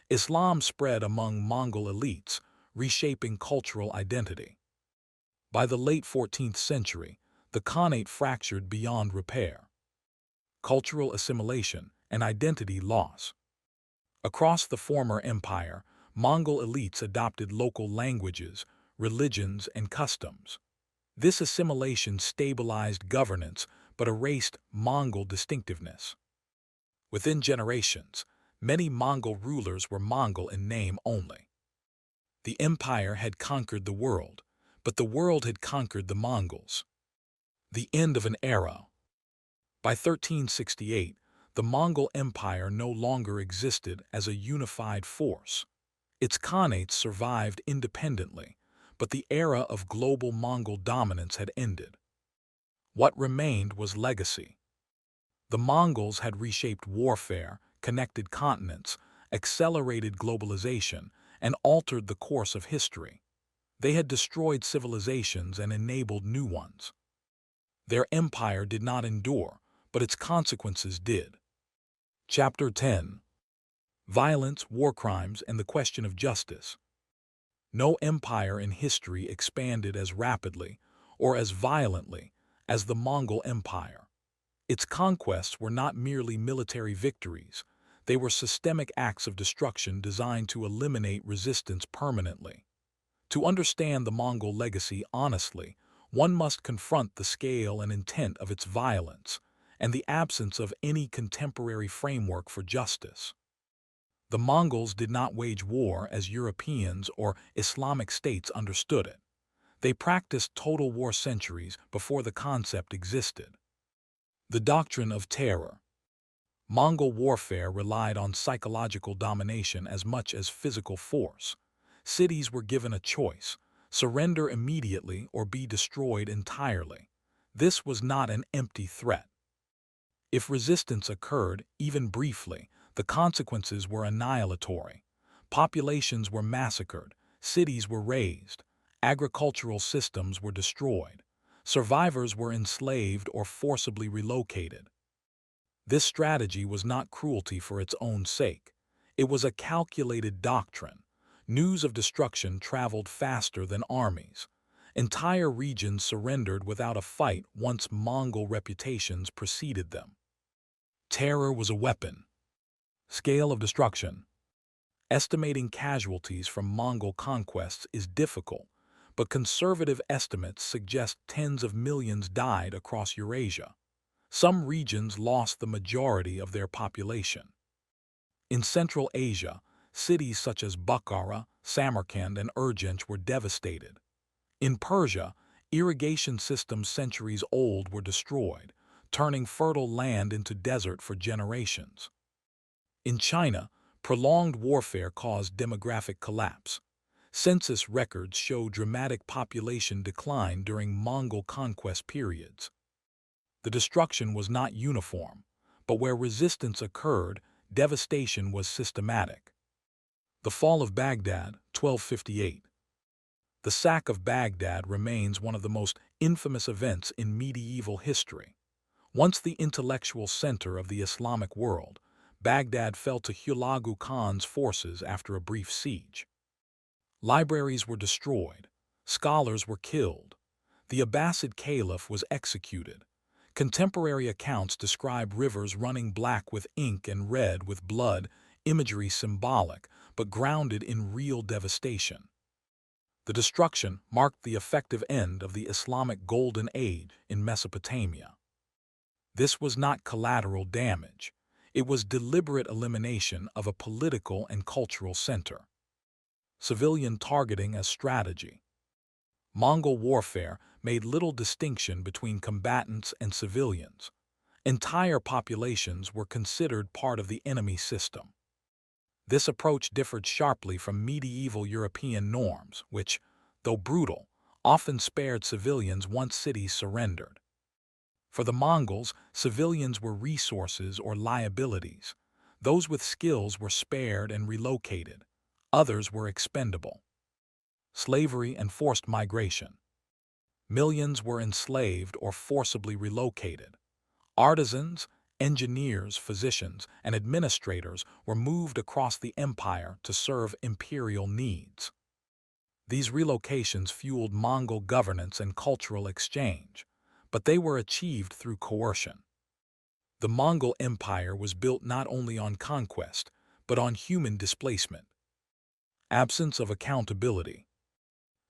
Islam spread among Mongol elites, reshaping cultural identity. By the late 14th century, the Khanate fractured beyond repair. Cultural assimilation and identity loss. Across the former empire, Mongol elites adopted local languages, religions, and customs. This assimilation stabilized governance but erased Mongol distinctiveness. Within generations, many Mongol rulers were Mongol in name only. The empire had conquered the world, but the world had conquered the Mongols. The end of an era. By 1368, the Mongol Empire no longer existed as a unified force. Its khanates survived independently, but the era of global Mongol dominance had ended. What remained was legacy. The Mongols had reshaped warfare, connected continents, accelerated globalization, and altered the course of history. They had destroyed civilizations and enabled new ones. Their empire did not endure, but its consequences did. Chapter 10. Violence, War Crimes, and the Question of Justice. No empire in history expanded as rapidly or as violently as the Mongol Empire. Its conquests were not merely military victories, they were systemic acts of destruction designed to eliminate resistance permanently. To understand the Mongol legacy honestly, one must confront the scale and intent of its violence and the absence of any contemporary framework for justice. The Mongols did not wage war as Europeans or Islamic states understood it. They practiced total war centuries before the concept existed. The doctrine of terror. Mongol warfare relied on psychological domination as much as physical force. Cities were given a choice: surrender immediately or be destroyed entirely. This was not an empty threat. If resistance occurred, even briefly, the consequences were annihilatory. Populations were massacred, cities were razed, agricultural systems were destroyed. Survivors were enslaved or forcibly relocated. This strategy was not cruelty for its own sake. It was a calculated doctrine. News of destruction traveled faster than armies. Entire regions surrendered without a fight once Mongol reputations preceded them. Terror was a weapon. Scale of destruction. Estimating casualties from Mongol conquests is difficult, but conservative estimates suggest tens of millions died across Eurasia. Some regions lost the majority of their population. In Central Asia, cities such as Bukhara, Samarkand, and Urgench were devastated. In Persia, irrigation systems centuries old were destroyed, turning fertile land into desert for generations. In China, prolonged warfare caused demographic collapse. Census records show dramatic population decline during Mongol conquest periods. The destruction was not uniform, but where resistance occurred, devastation was systematic. The fall of Baghdad, 1258. The sack of Baghdad remains one of the most infamous events in medieval history. Once the intellectual center of the Islamic world, Baghdad fell to Hulagu Khan's forces after a brief siege. Libraries were destroyed, scholars were killed, the Abbasid Caliph was executed. Contemporary accounts describe rivers running black with ink and red with blood, imagery symbolic but grounded in real devastation. The destruction marked the effective end of the Islamic Golden Age in Mesopotamia. This was not collateral damage. It was deliberate elimination of a political and cultural center. Civilian targeting as strategy. Mongol warfare made little distinction between combatants and civilians. Entire populations were considered part of the enemy system. This approach differed sharply from medieval European norms, which, though brutal, often spared civilians once cities surrendered. For the Mongols, civilians were resources or liabilities. Those with skills were spared and relocated. Others were expendable. Slavery and forced migration. Millions were enslaved or forcibly relocated. Artisans, engineers, physicians, and administrators were moved across the empire to serve imperial needs. These relocations fueled Mongol governance and cultural exchange, but they were achieved through coercion. The Mongol Empire was built not only on conquest, but on human displacement. Absence of accountability.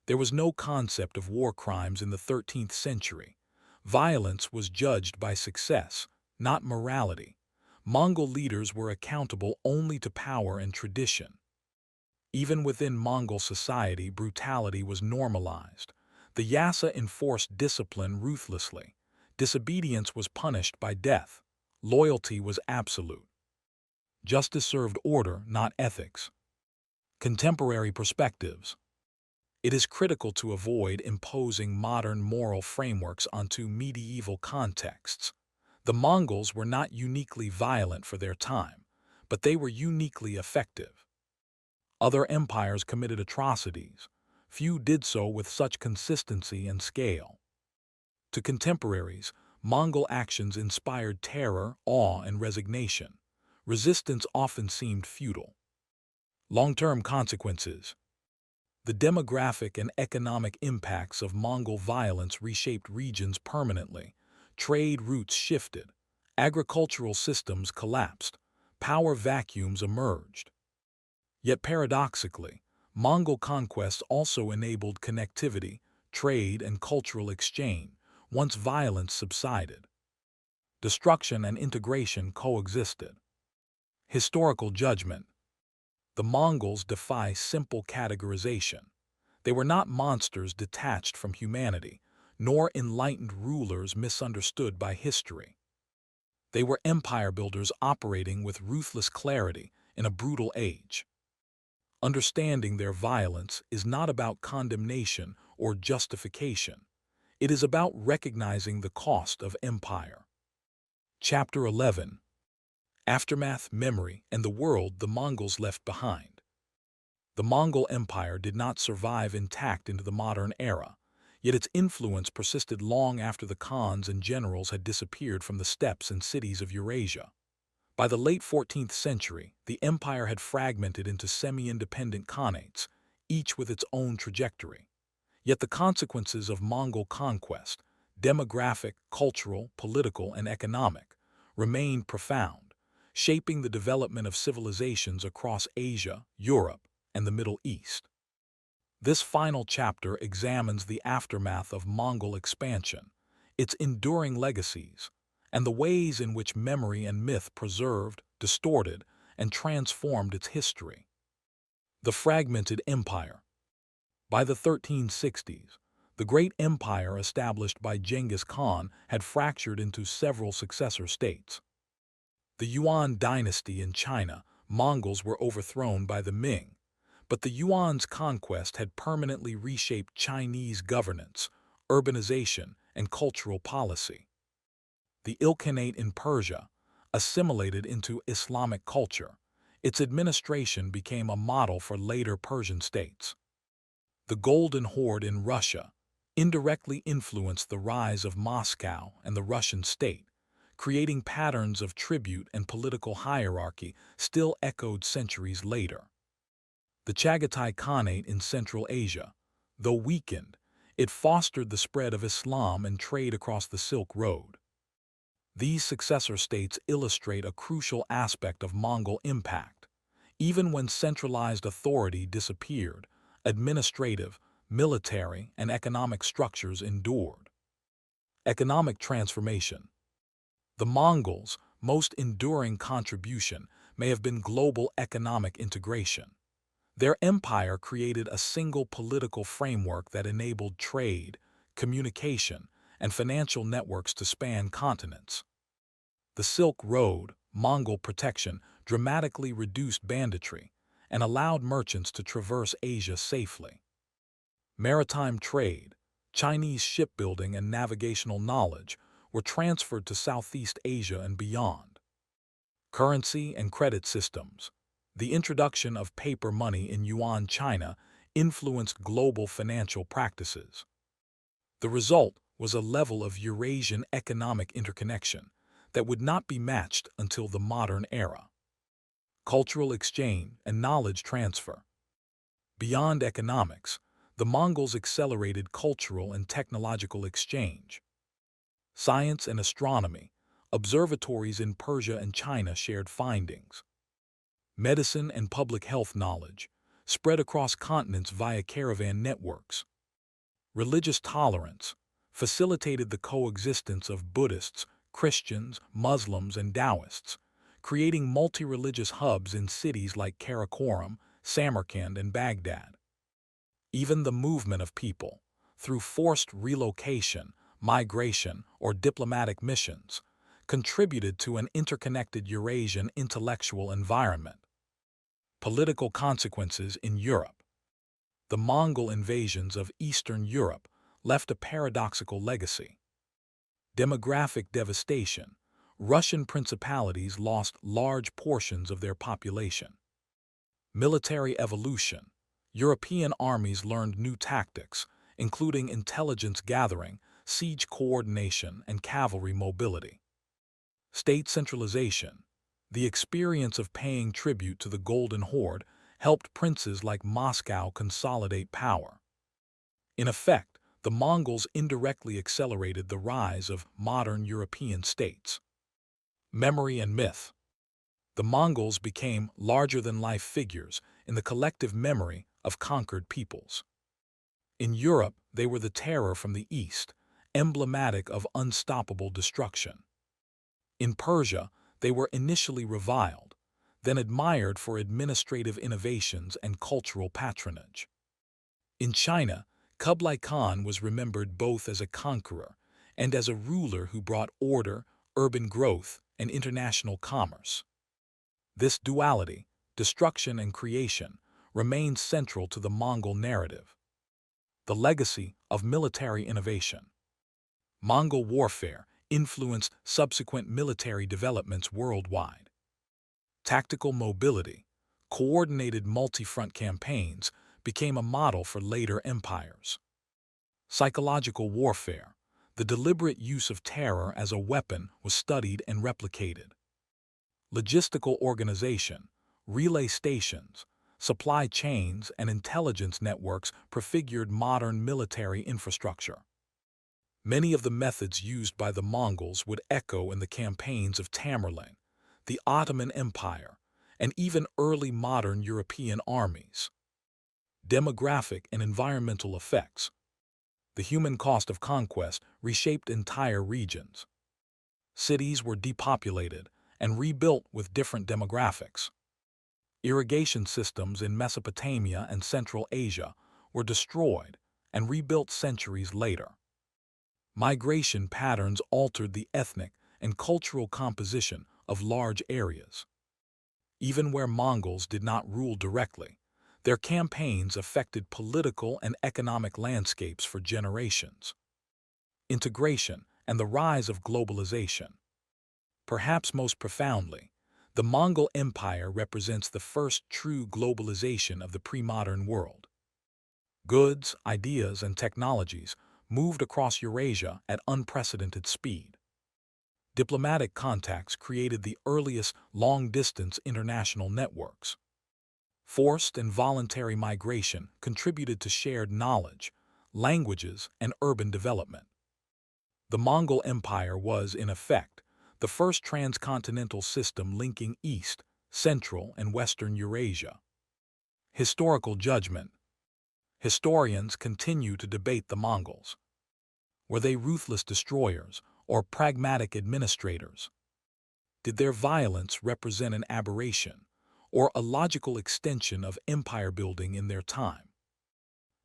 There was no concept of war crimes in the 13th century. Violence was judged by success, not morality. Mongol leaders were accountable only to power and tradition. Even within Mongol society, brutality was normalized. The Yasa enforced discipline ruthlessly. Disobedience was punished by death. Loyalty was absolute. Justice served order, not ethics. Contemporary perspectives. It is critical to avoid imposing modern moral frameworks onto medieval contexts. The Mongols were not uniquely violent for their time, but they were uniquely effective. Other empires committed atrocities. Few did so with such consistency and scale. To contemporaries, Mongol actions inspired terror, awe, and resignation. Resistance often seemed futile. Long-term consequences. The demographic and economic impacts of Mongol violence reshaped regions permanently. Trade routes shifted. Agricultural systems collapsed. Power vacuums emerged. Yet paradoxically, Mongol conquest also enabled connectivity, trade, and cultural exchange once violence subsided. Destruction and integration coexisted. Historical judgment. The Mongols defy simple categorization. They were not monsters detached from humanity, nor enlightened rulers misunderstood by history. They were empire builders operating with ruthless clarity in a brutal age. Understanding their violence is not about condemnation or justification. It is about recognizing the cost of empire. Chapter 11. Aftermath, Memory, and the World the Mongols Left Behind. The Mongol Empire did not survive intact into the modern era, yet its influence persisted long after the Khans and generals had disappeared from the steppes and cities of Eurasia. By the late 14th century, the empire had fragmented into semi-independent khanates, each with its own trajectory. Yet the consequences of Mongol conquest, demographic, cultural, political, and economic, remained profound, shaping the development of civilizations across Asia, Europe, and the Middle East. This final chapter examines the aftermath of Mongol expansion, its enduring legacies, and the ways in which memory and myth preserved, distorted, and transformed its history. The fragmented empire. By the 1360s, the great empire established by Genghis Khan had fractured into several successor states. The Yuan dynasty in China, Mongols were overthrown by the Ming, but the Yuan's conquest had permanently reshaped Chinese governance, urbanization, and cultural policy. The Ilkhanate in Persia, assimilated into Islamic culture, its administration became a model for later Persian states. The Golden Horde in Russia indirectly influenced the rise of Moscow and the Russian state, creating patterns of tribute and political hierarchy still echoed centuries later. The Chagatai Khanate in Central Asia, though weakened, it fostered the spread of Islam and trade across the Silk Road. These successor states illustrate a crucial aspect of Mongol impact. Even when centralized authority disappeared, administrative, military, and economic structures endured. Economic transformation. The Mongols' most enduring contribution may have been global economic integration. Their empire created a single political framework that enabled trade, communication, and financial networks to span continents. The Silk Road, Mongol protection, dramatically reduced banditry and allowed merchants to traverse Asia safely. Maritime trade, Chinese shipbuilding and navigational knowledge were transferred to Southeast Asia and beyond. Currency and credit systems. The introduction of paper money in Yuan China influenced global financial practices. The result was a level of Eurasian economic interconnection that would not be matched until the modern era. Cultural exchange and knowledge transfer. Beyond economics, the Mongols accelerated cultural and technological exchange. Science and astronomy, observatories in Persia and China shared findings. Medicine and public health knowledge spread across continents via caravan networks. Religious tolerance facilitated the coexistence of Buddhists, Christians, Muslims, and Taoists, creating multi-religious hubs in cities like Karakoram, Samarkand, and Baghdad. Even the movement of people, through forced relocation, migration, or diplomatic missions, contributed to an interconnected Eurasian intellectual environment. Political consequences in Europe. The Mongol invasions of Eastern Europe left a paradoxical legacy. Demographic devastation. Russian principalities lost large portions of their population. Military evolution. European armies learned new tactics, including intelligence gathering, siege coordination, and cavalry mobility. State centralization. The experience of paying tribute to the Golden Horde helped princes like Moscow consolidate power. In effect, the Mongols indirectly accelerated the rise of modern European states. Memory and myth. The Mongols became larger-than-life figures in the collective memory of conquered peoples. In Europe, they were the terror from the east, emblematic of unstoppable destruction. In Persia, they were initially reviled, then admired for administrative innovations and cultural patronage. In China, Kublai Khan was remembered both as a conqueror and as a ruler who brought order, urban growth, and international commerce. This duality, destruction and creation, remains central to the Mongol narrative. The legacy of military innovation. Mongol warfare influenced subsequent military developments worldwide. Tactical mobility, coordinated multi-front campaigns became a model for later empires. Psychological warfare, the deliberate use of terror as a weapon was studied and replicated. Logistical organization, relay stations, supply chains, and intelligence networks prefigured modern military infrastructure. Many of the methods used by the Mongols would echo in the campaigns of Tamerlane, the Ottoman Empire, and even early modern European armies. Demographic and environmental effects. The human cost of conquest reshaped entire regions. Cities were depopulated and rebuilt with different demographics. Irrigation systems in Mesopotamia and Central Asia were destroyed and rebuilt centuries later. Migration patterns altered the ethnic and cultural composition of large areas. Even where Mongols did not rule directly, their campaigns affected political and economic landscapes for generations. Integration and the rise of globalization. Perhaps most profoundly, the Mongol Empire represents the first true globalization of the pre-modern world. Goods, ideas, and technologies moved across Eurasia at unprecedented speed. Diplomatic contacts created the earliest long-distance international networks. Forced and voluntary migration contributed to shared knowledge, languages, and urban development. The Mongol Empire was, in effect, the first transcontinental system linking East, Central, and Western Eurasia. Historical judgment. Historians continue to debate the Mongols. Were they ruthless destroyers or pragmatic administrators? Did their violence represent an aberration, or a logical extension of empire building in their time?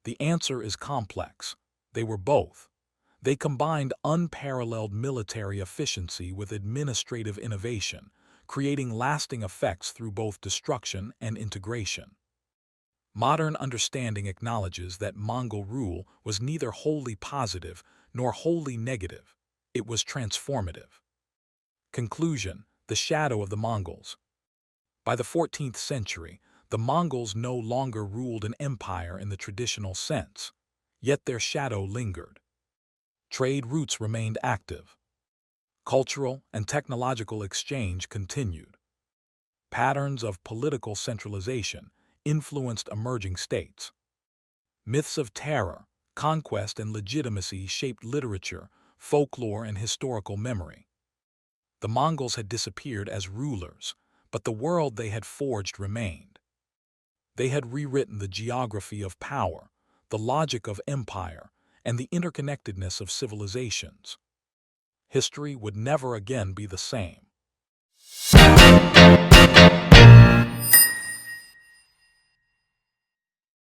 The answer is complex. They were both. They combined unparalleled military efficiency with administrative innovation, creating lasting effects through both destruction and integration. Modern understanding acknowledges that Mongol rule was neither wholly positive nor wholly negative. It was transformative. Conclusion: the shadow of the Mongols. By the 14th century, the Mongols no longer ruled an empire in the traditional sense, yet their shadow lingered. Trade routes remained active. Cultural and technological exchange continued. Patterns of political centralization influenced emerging states. Myths of terror, conquest, and legitimacy shaped literature, folklore, and historical memory. The Mongols had disappeared as rulers, but the world they had forged remained. They had rewritten the geography of power, the logic of empire, and the interconnectedness of civilizations. History would never again be the same.